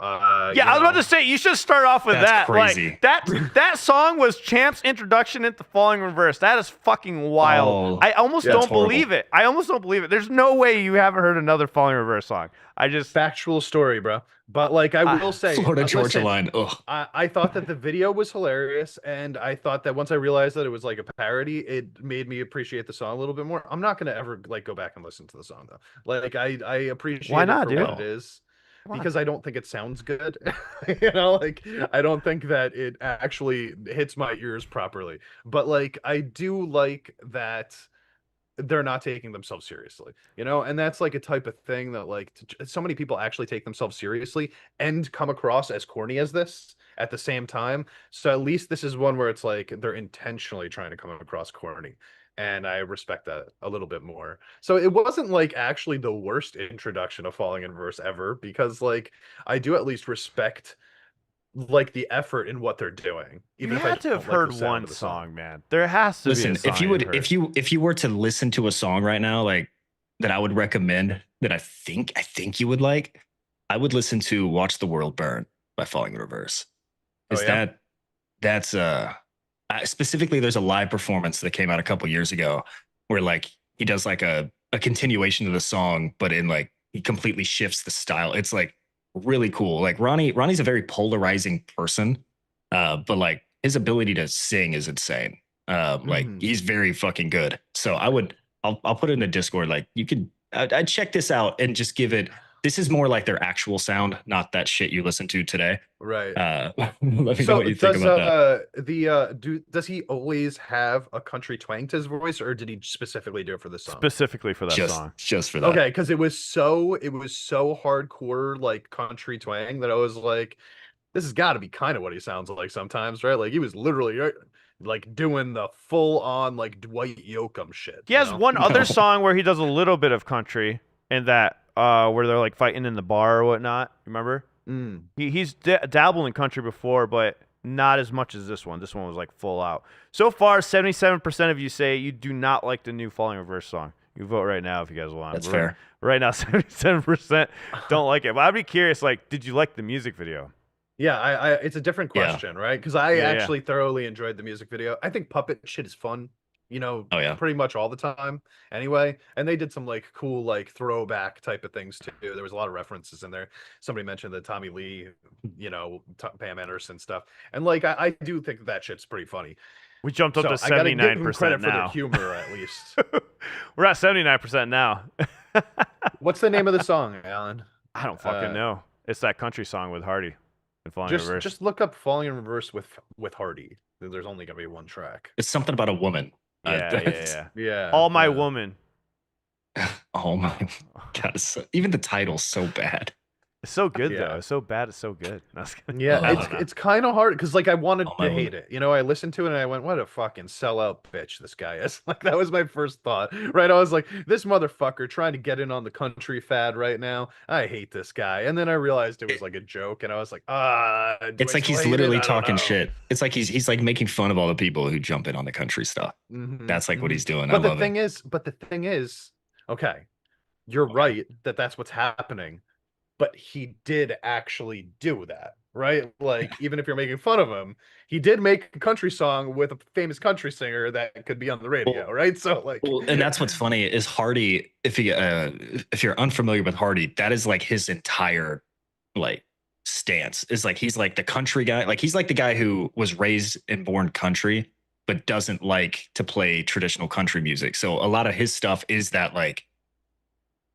Yeah, I was about to say you should start off with That's that. crazy. Like, that song was Champ's introduction into Falling Reverse. That is fucking wild. Oh, I almost that's don't horrible. believe it. I almost don't believe it. There's no way you haven't heard another Falling Reverse song. I just factual story, bro. But like I will say, Florida Georgia listen, line. Ugh. I thought that the video was hilarious, and I thought that once I realized that it was like a parody, it made me appreciate the song a little bit more. I'm not gonna ever like go back and listen to the song though. Like I appreciate Why it not, for dude? what it is. Come on. Because I don't think it sounds good. Like I don't think that it actually hits my ears properly. But like I do like that they're not taking themselves seriously, and that's like a type of thing that like so many people actually take themselves seriously and come across as corny as this at the same time. So at least this is one where it's like they're intentionally trying to come across corny, and I respect that a little bit more. So it wasn't like actually the worst introduction of Falling in Verse ever, because like I do at least respect like the effort in what they're doing. you Even if I had to have don't like the heard sound one of the song, man. There has to Listen, be a song if you you've would, heard. if you were to listen to a song right now, like that, I would recommend that. I think you would like. I would listen to "Watch the World Burn" by Falling in Reverse. Is Oh, yeah? that's specifically? There's a live performance that came out a couple years ago where like he does like a continuation of the song, but in like he completely shifts the style. It's like really cool. Like Ronnie's a very polarizing person, but like his ability to sing is insane. Like Mhm. he's very fucking good. So I'll put it in the Discord. Like you could I'd check this out and just give it. This is more like their actual sound, not that shit you listen to today. Right. Let me know So what you think does about that. does he always have a country twang to his voice, or did he specifically do it for this song? specifically for that song. Just for that. Okay, because it was so hardcore like country twang that I was like, this has got to be kind of what he sounds like sometimes, right? Like he was literally like doing the full on like Dwight Yoakam shit. He has one other No. song where he does a little bit of country, and that where they're like fighting in the bar or whatnot. Remember? Mm. He's dabbled in country before, but not as much as this one. This one was like full out. So far, 77% of you say you do not like the new Falling Reverse song. You vote right now if you guys want. That's fair. Right now, 77% don't like it. But I'd be curious, like, did you like the music video? Yeah, I it's a different Yeah. question, right? Because I Yeah, yeah. actually thoroughly enjoyed the music video. I think puppet shit is fun, Oh, yeah. pretty much all the time anyway. And they did some like cool like throwback type of things too. There was a lot of references in there. Somebody mentioned the Tommy Lee, Pam Anderson stuff. And like I do think that shit's pretty funny. We jumped up So to I gotta give them 79% credit for now. the humor at least. We're at 79% now. What's the name of the song, Alan? I don't fucking know. It's that country song with Hardy and Falling Reverse. Just look up Falling in Reverse with Hardy. There's only gonna be one track. It's something about a woman. Yeah. Yeah. All My yeah. Woman. Oh my god! Even the title's so bad. It's so good Yeah. though. It's so bad. It's so good. That's good. Yeah, Oh, it's kind of hard because like I wanted Oh, to my hate it. I listened to it and I went, "What a fucking sellout bitch this guy is." Like that was my first thought. Right? I was like, "This motherfucker trying to get in on the country fad right now. I hate this guy." And then I realized it was like a joke, and I was like, do It's I like still he's hate it? literally I don't talking know." shit. It's like he's like making fun of all the people who jump in on the country stuff. Mhm, That's like what mhm. he's doing. I But the love thing it. is, okay, you're right that that's what's happening. But he did actually do that, right? Like, even if you're making fun of him, he did make a country song with a famous country singer that could be on the radio, right? So, like, Well, and that's what's funny is Hardy. If you're unfamiliar with Hardy, that is like his entire like stance. Is like he's like the country guy. Like he's like the guy who was raised and born country, but doesn't like to play traditional country music. So a lot of his stuff is that like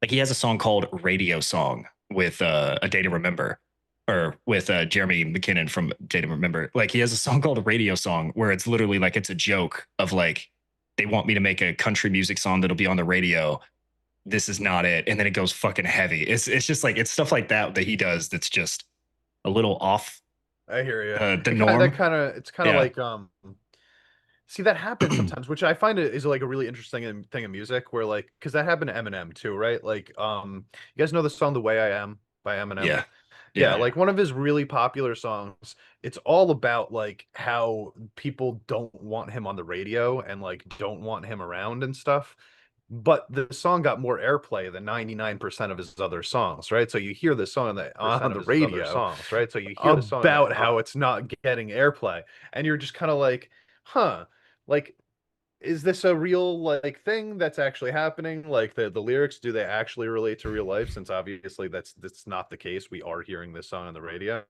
he has a song called Radio Song with A Day to Remember, or with Jeremy McKinnon from Day to Remember. Like he has a song called Radio Song where it's literally like it's a joke of like they want me to make a country music song that'll be on the radio. This is not it. And then it goes fucking heavy. It's just like it's stuff like that he does that's just a little off I hear you. the norm. It's kind of Yeah. like see, that happens sometimes, which I find is like a really interesting thing in music where like, because that happened to Eminem too, right? Like you guys know the song The Way I Am by Eminem? Yeah. Like one of his really popular songs. It's all about like how people don't want him on the radio and like don't want him around and stuff. But the song got more airplay than 99% of his other songs, right? So you hear the song on the radio songs, right? So you hear the song about how it's not getting airplay, and you're just kind of like, huh, like, is this a real like thing that's actually happening? Like the lyrics, do they actually relate to real life? Since obviously that's not the case. We are hearing this song on the radio,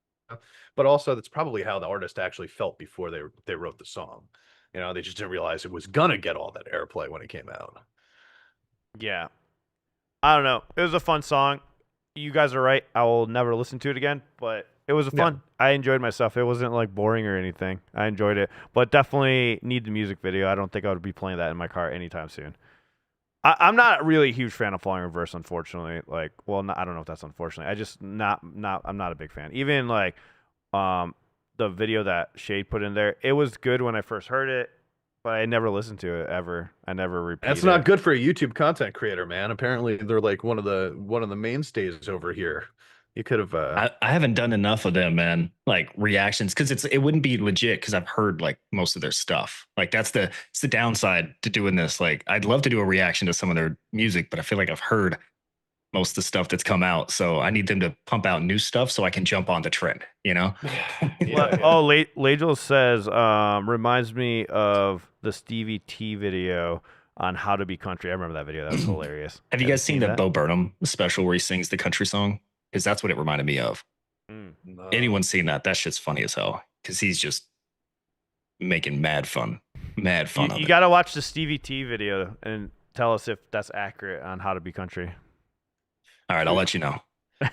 but also that's probably how the artist actually felt before they wrote the song. You know, they just didn't realize it was gonna get all that airplay when it came out. Yeah. I don't know. It was a fun song. You guys are right. I will never listen to it again, but it was fun. I enjoyed myself. It wasn't like boring or anything. I enjoyed it, but definitely need the music video. I don't think I would be playing that in my car anytime soon. I'm not really a huge fan of Falling Reverse, unfortunately. Like, well, I don't know if that's unfortunately. I'm not a big fan. Even like the video that Shade put in there, it was good when I first heard it, but I never listened to it ever. I never repeated. That's not good for a YouTube content creator, man. Apparently, they're like one of the mainstays over here. You could have. I haven't done enough of them, man. Like reactions, because it wouldn't be legit. Because I've heard like most of their stuff. Like it's the downside to doing this. Like I'd love to do a reaction to some of their music, but I feel like I've heard most of the stuff that's come out. So I need them to pump out new stuff so I can jump on the trend. You know. Oh, Lagel says reminds me of the Stevie T video on How to Be Country. I remember that video. That was hilarious. Have you guys seen the Bo Burnham special where he sings the country song? Because that's what it reminded me of. No. Anyone seen that? That shit's funny as hell. Because he's just making mad fun of it. You got to watch the Stevie T video and tell us if that's accurate on How to Be Country. All right, I'll let you know.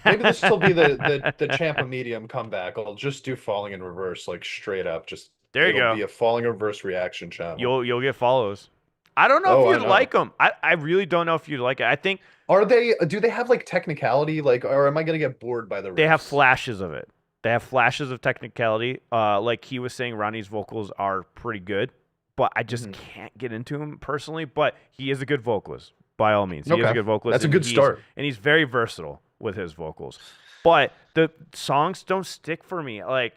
Maybe this will be the Champa Medium comeback. I'll just do Falling in Reverse, like straight up. Just there you go. Be a Falling in Reverse reaction channel. You'll get follows. I don't know if you'd like them. I really don't know if you'd like it. I think. Do they have like technicality, like, or am I gonna get bored by the riffs? They have flashes of it. They have flashes of technicality. Like he was saying, Ronnie's vocals are pretty good, but I just can't get into him personally. But he is a good vocalist, by all means. He is a good vocalist. That's a good start. And he's very versatile with his vocals. But the songs don't stick for me. Like,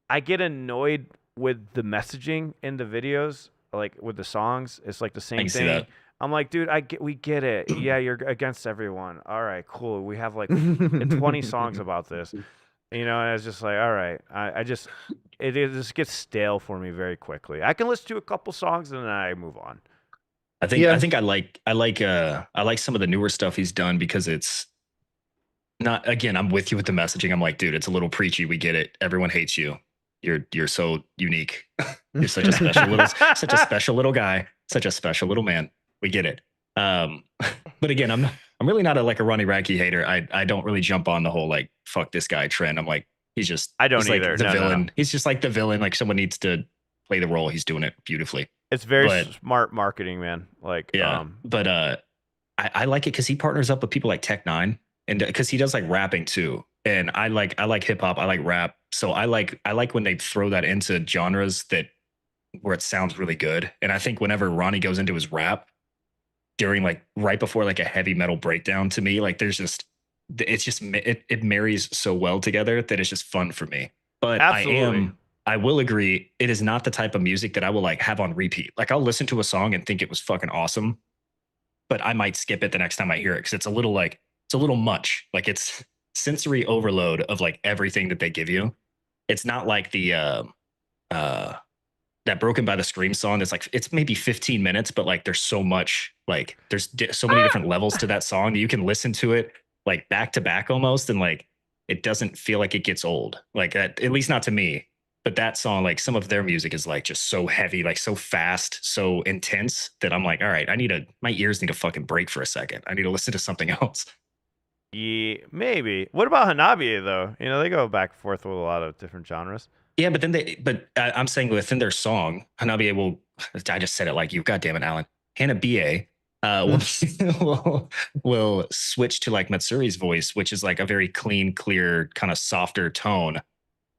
I get annoyed with the messaging in the videos, like with the songs. It's like the same thing. I'm like, dude, we get it. Yeah, you're against everyone. All right, cool. We have like 20 songs about this. You know, and it's just like, all right. It just gets stale for me very quickly. I can listen to a couple songs and then I move on. I think I like some of the newer stuff he's done because it's not, again, I'm with you with the messaging. I'm like, dude, it's a little preachy. We get it. Everyone hates you. You're so unique. You're such a special little guy, such a special little man. We get it. But again, I'm really not a Ronnie Radke hater. I don't really jump on the whole like fuck this guy trend. I'm like, he's just I don't he's either. Like the no, villain. No. He's just like the villain. Like someone needs to play the role. He's doing it beautifully. It's very smart marketing, man. Like but I like it because he partners up with people like Tech9, and because he does like rapping too. And I like hip hop. I like rap. So I like when they throw that into genres where it sounds really good. And I think whenever Ronnie goes into his rap during like right before like a heavy metal breakdown, to me, like it marries so well together that it's just fun for me. But absolutely. I will agree, it is not the type of music that I will like have on repeat. Like I'll listen to a song and think it was fucking awesome, but I might skip it the next time I hear it because it's a little much. Like it's sensory overload of like everything that they give you. It's not like the that Broken by the Scream song that's like, it's maybe 15 minutes, but like there's so much, like there's so many different levels to that song that you can listen to it like back to back almost, and like it doesn't feel like it gets old. Like that, at least not to me. But that song, like some of their music is like just so heavy, like so fast, so intense that I'm like, all right, my ears need to fucking break for a second. I need to listen to something else. Yeah, maybe. What about Hanabi though? You know, they go back and forth with a lot of different genres. Yeah, but then I'm saying within their song, Hanabiye will, I just said it like you, God damn it, Alan. Hanabiye will switch to like Matsuri's voice, which is like a very clean, clear, kind of softer tone,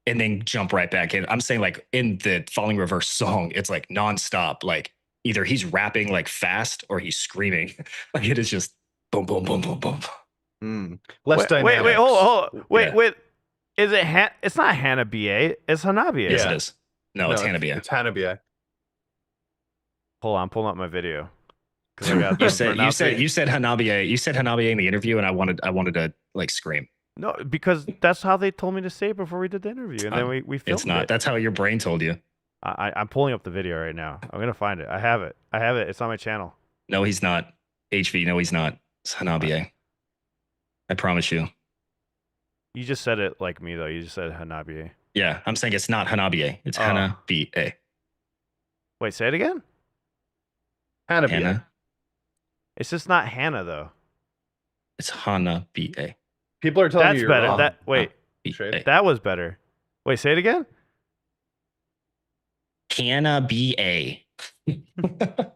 and then jump right back in. I'm saying like in the Falling Reverse song, it's like nonstop. Like either he's rapping like fast or he's screaming. Like it is just boom, boom, boom, boom, boom. Less wait, dynamic. hold. Wait, Yeah. wait. Is it it's not Hanabiye, it's Hanabiye. Yes, Yeah. it is. No, it's Hanabiye. It's Hanabiye. Hold on, I'm pulling up my video. 'Cause I got You them said pronouncing- you said Hanabiye. You said Hanabiye in the interview, and I wanted to like scream. No, because that's how they told me to say it before we did the interview, and then we filmed It's not. it. That's how your brain told you. I'm pulling up the video right now. I'm gonna find it. I have it. It's on my channel. No, he's not. HV. No, he's not. It's Hanabiye. I promise you. You just said it like me though. You just said Hanabiye. Yeah, I'm saying it's not Hanabiye. It's Oh. Hanabiye. Wait, say it again. Hanabiye. Hannah. It's just not Hannah though. It's Hanabiye. People are telling That's you you're better. wrong. Wait, Shade. that was better. Wait, say it again. Hanabiye.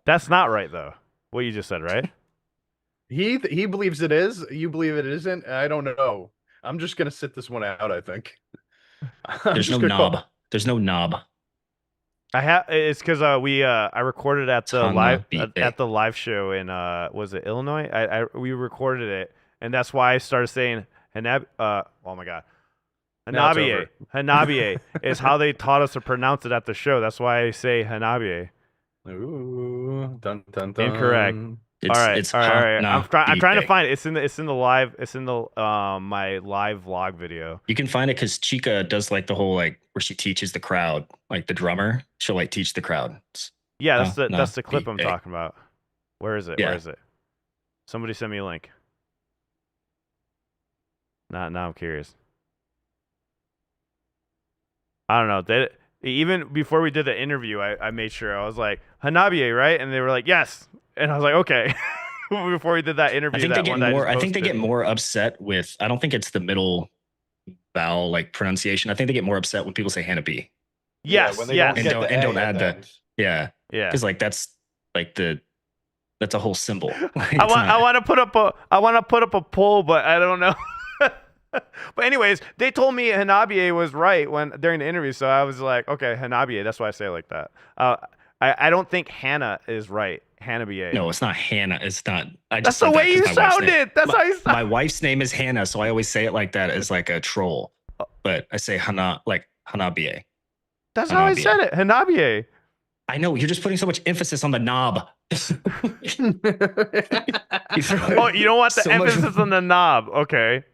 That's not right though. What you just said, right? He believes it is. You believe it isn't. I don't know. I'm just gonna sit this one out. I think. I'm There's no just gonna call- knob. There's no knob. It's because I recorded at the Hanabiye. live show in was it Illinois? We recorded it, and that's why I started saying oh my god. Now it's Hanabiye. Hanabiye is how they taught us to pronounce it at the show. That's why I say Hanabiye. Ooh, dun, dun, dun. Incorrect. It's, all right, it's all right. I'm trying to Hanabiye. find it. It's in the live. It's in the my live vlog video. You can find it because Chica does like the whole like where she teaches the crowd, like the drummer. She'll like teach the crowd. Yeah, that's the clip I'm Hanabiye. talking about. Where is it? Yeah. Where is it? Somebody send me a link. Now I'm curious. I don't know. Even before we did the interview, I made sure. I was like, Hanabiye, right? And they were like, yes. And I was like, okay. Before we did that interview, I think they get more. I think they get more upset with. I don't think it's the middle vowel like pronunciation. I think they get more upset when people say Hanabi. Yes, when they yes. don't get the And A don't at add the the- end. Yeah, Yeah. because like that's a whole symbol. Like, I it's not- want to put up a poll, but I don't know. But anyways, they told me Hanabiye was right during the interview, so I was like, okay, Hanabiye. That's why I say it like that. I don't think Hannah is right. Hanabiye. No, it's not Hannah. It's not. I that's just the said that way you 'cause my wife's name- sounded. That's how you sound. My wife's name is Hannah, so I always say it like that as like a troll. But I say Hanabiye. That's how I Hanabiye. said it. Hanabiye. I know you're just putting so much emphasis on the knob. Oh, you don't want the So much- emphasis on the knob. Okay.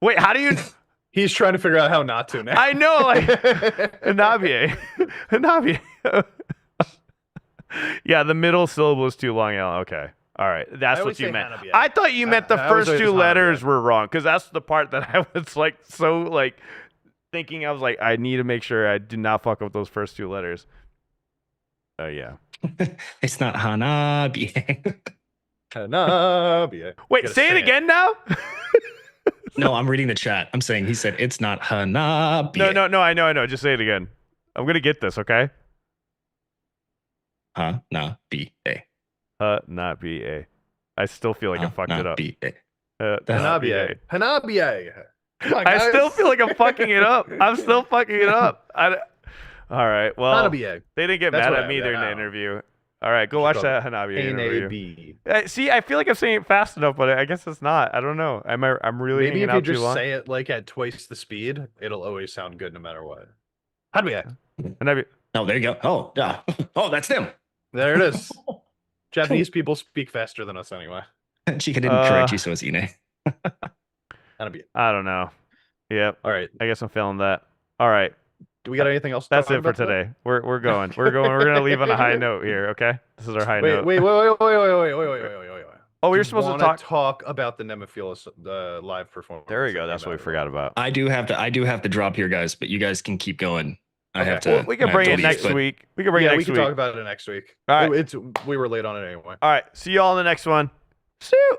Wait, how do you? He's trying to figure out how not to now. I know, like Hanabiye. Hanabiye. Yeah, the middle syllable is too long. Alan. Okay. All right. That's I what always you say meant. Hanabiye. I thought you meant the I always first say two it's letters Hanabiye. were wrong because that's the part that I was like so like thinking. I was like, I need to make sure I do not fuck up those first two letters. Oh yeah. It's not Hanabiye. Hanabiye. Wait, Gotta say it again now. No, I'm reading the chat. I'm saying he said it's not Hanabiye. No. I know. Just say it again. I'm gonna get this. Okay. Hanabiye. Not B-A. I still feel like I fucked it up. Hanabiye. Not Hanabiye. Hanabiye. Come on, I guys. still feel like I'm fucking it up. I'm still fucking it up. All right. Well, Hanabiye. they didn't get That's mad what at me I- during the yeah. interview. All right, go watch Just that Hanabi interview. Hanabi. See, I feel like I'm saying it fast enough, but I guess it's not. I don't know. I'm really Maybe hanging if you out too just long. say it like at twice the speed, it'll always sound good no matter what. Hanabiye. Hanabi. Oh, there you go. Oh, yeah. Oh, that's them. There it is. Japanese people speak faster than us anyway. Chica didn't correct you, so it's Ine. Hanabiye. I don't know. Yep. All right. I guess I'm feeling that. All right. Do we got anything else? to That's talk it for about today. We're going. We're gonna leave on a high note here. Okay. This is our high note. Wait. Oh, we Do were you supposed to wanna talk. about the Nemophilus live performance. There we that go. That's came what we out forgot recently? about. I do have to drop here, guys, but you guys can keep going. I Okay. have to. Well, we can I have bring to it leave, next but week. We can bring it Yeah, next we can week. talk about it next week. All right. We were late on it anyway. All right. See you all in the next one. See you.